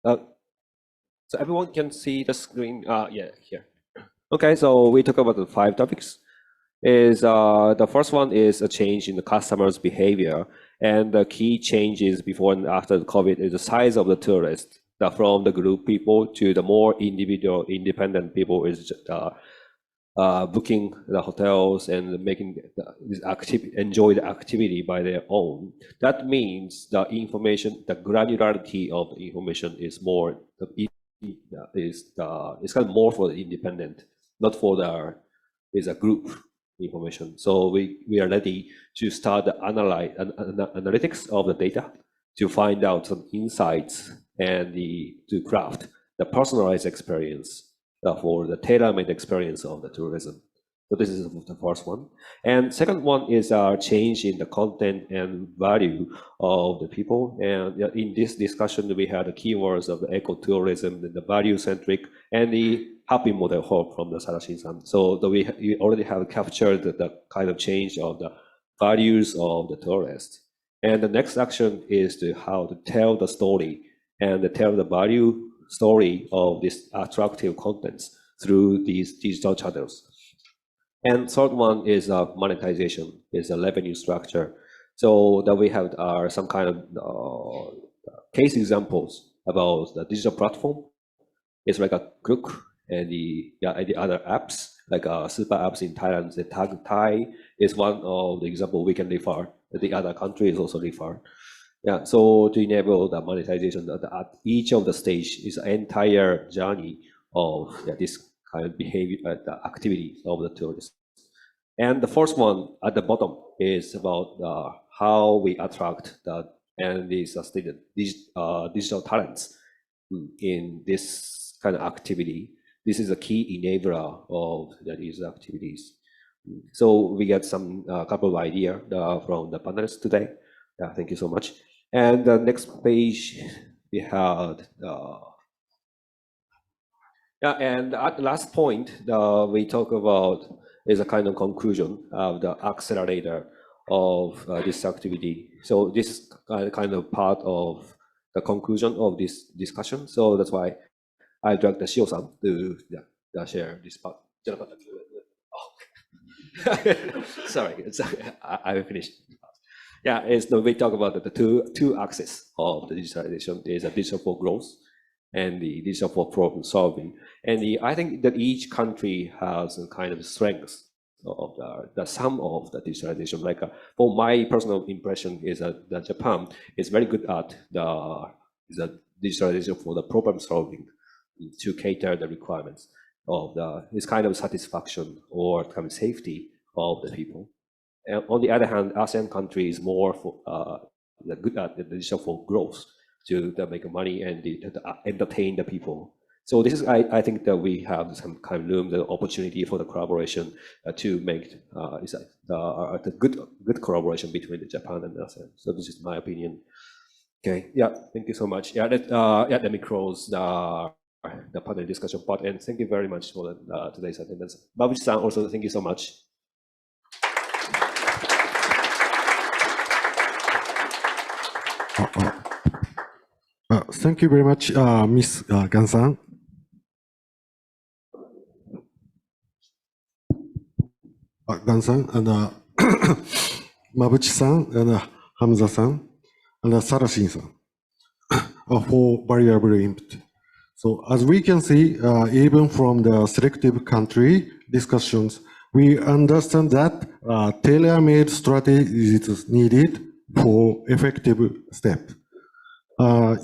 So everyone can see the screen. Yeah, here. Okay, so we talk about the 5 topics. The first one is a change in the customer's behavior, and the key changes before and after the COVID is the size of the tourists. From the group people to the more individual, independent people is booking the hotels and making enjoy the activity by their own. That means the information, the granularity of the information is more it's kind of more for the independent, not for the a group information. So we are ready to start the analytics of the data to find out some insights and to craft the personalized experience for the tailor-made experience of the tourism. So this is the first one. And second one is our change in the content and value of the people. And in this discussion, we had the keywords of the ecotourism, the value-centric, and the happy model from the Rasheed-san. So we already have captured the kind of change of the values of the tourist. And the next action is to how to tell the story and tell the value story of this attractive contents through these digital channels. And third one is monetization, is a revenue structure. So that we have some kind of case examples about the digital platform. It's like a Klook and the other apps, like super apps in Thailand. The Tag Thai is one of the example we can refer. The other country is also refer. Yeah, so to enable the monetization at each of the stage is an entire journey of this kind of behavior, the activity of the tourists. And the first one at the bottom is about how we attract and sustain digital talents in this kind of activity. This is a key enabler of these activities. So we get some couple of ideas from the panelists today. Thank you so much. And the next page, we had, and at the last point, we talk about is a kind of conclusion of the accelerator of this activity. So this is kind of part of the conclusion of this discussion. So that's why I dragged the Shio-san to share this part. Sorry, I will finish. Yeah, we talk about the two axes of the digitalization. There's a digital for growth and the digital for problem solving. And I think that each country has a kind of strengths of the sum of the digitalization. Like for my personal impression is that Japan is very good at the digitalization for the problem solving to cater the requirements of this kind of satisfaction or kind of safety of the people. And on the other hand, ASEAN country is more for good at the digital for growth to make money and to entertain the people. So this is, I think that we have some kind of room, the opportunity for the collaboration to make the good collaboration between Japan and ASEAN. So this is my opinion. Okay, yeah, thank you so much. Yeah, let me close the panel discussion part, and thank you very much for today's attendance. Babuchi-san, also thank you so much. Thank you very much, Miss Gan-san. Gan-san and Mabuchi-san and Hamzah-san and Sarashin-san for variable input. So as we can see, even from the selective country discussions, we understand that tailor-made strategy is needed for effective step.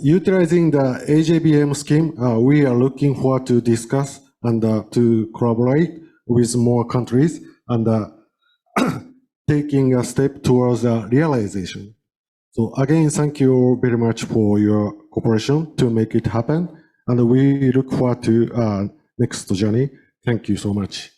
Utilizing the AJBM scheme, we are looking forward to discuss and to collaborate with more countries and taking a step towards realization. So again, thank you very much for your cooperation to make it happen. And we look forward to next journey Thank you so much.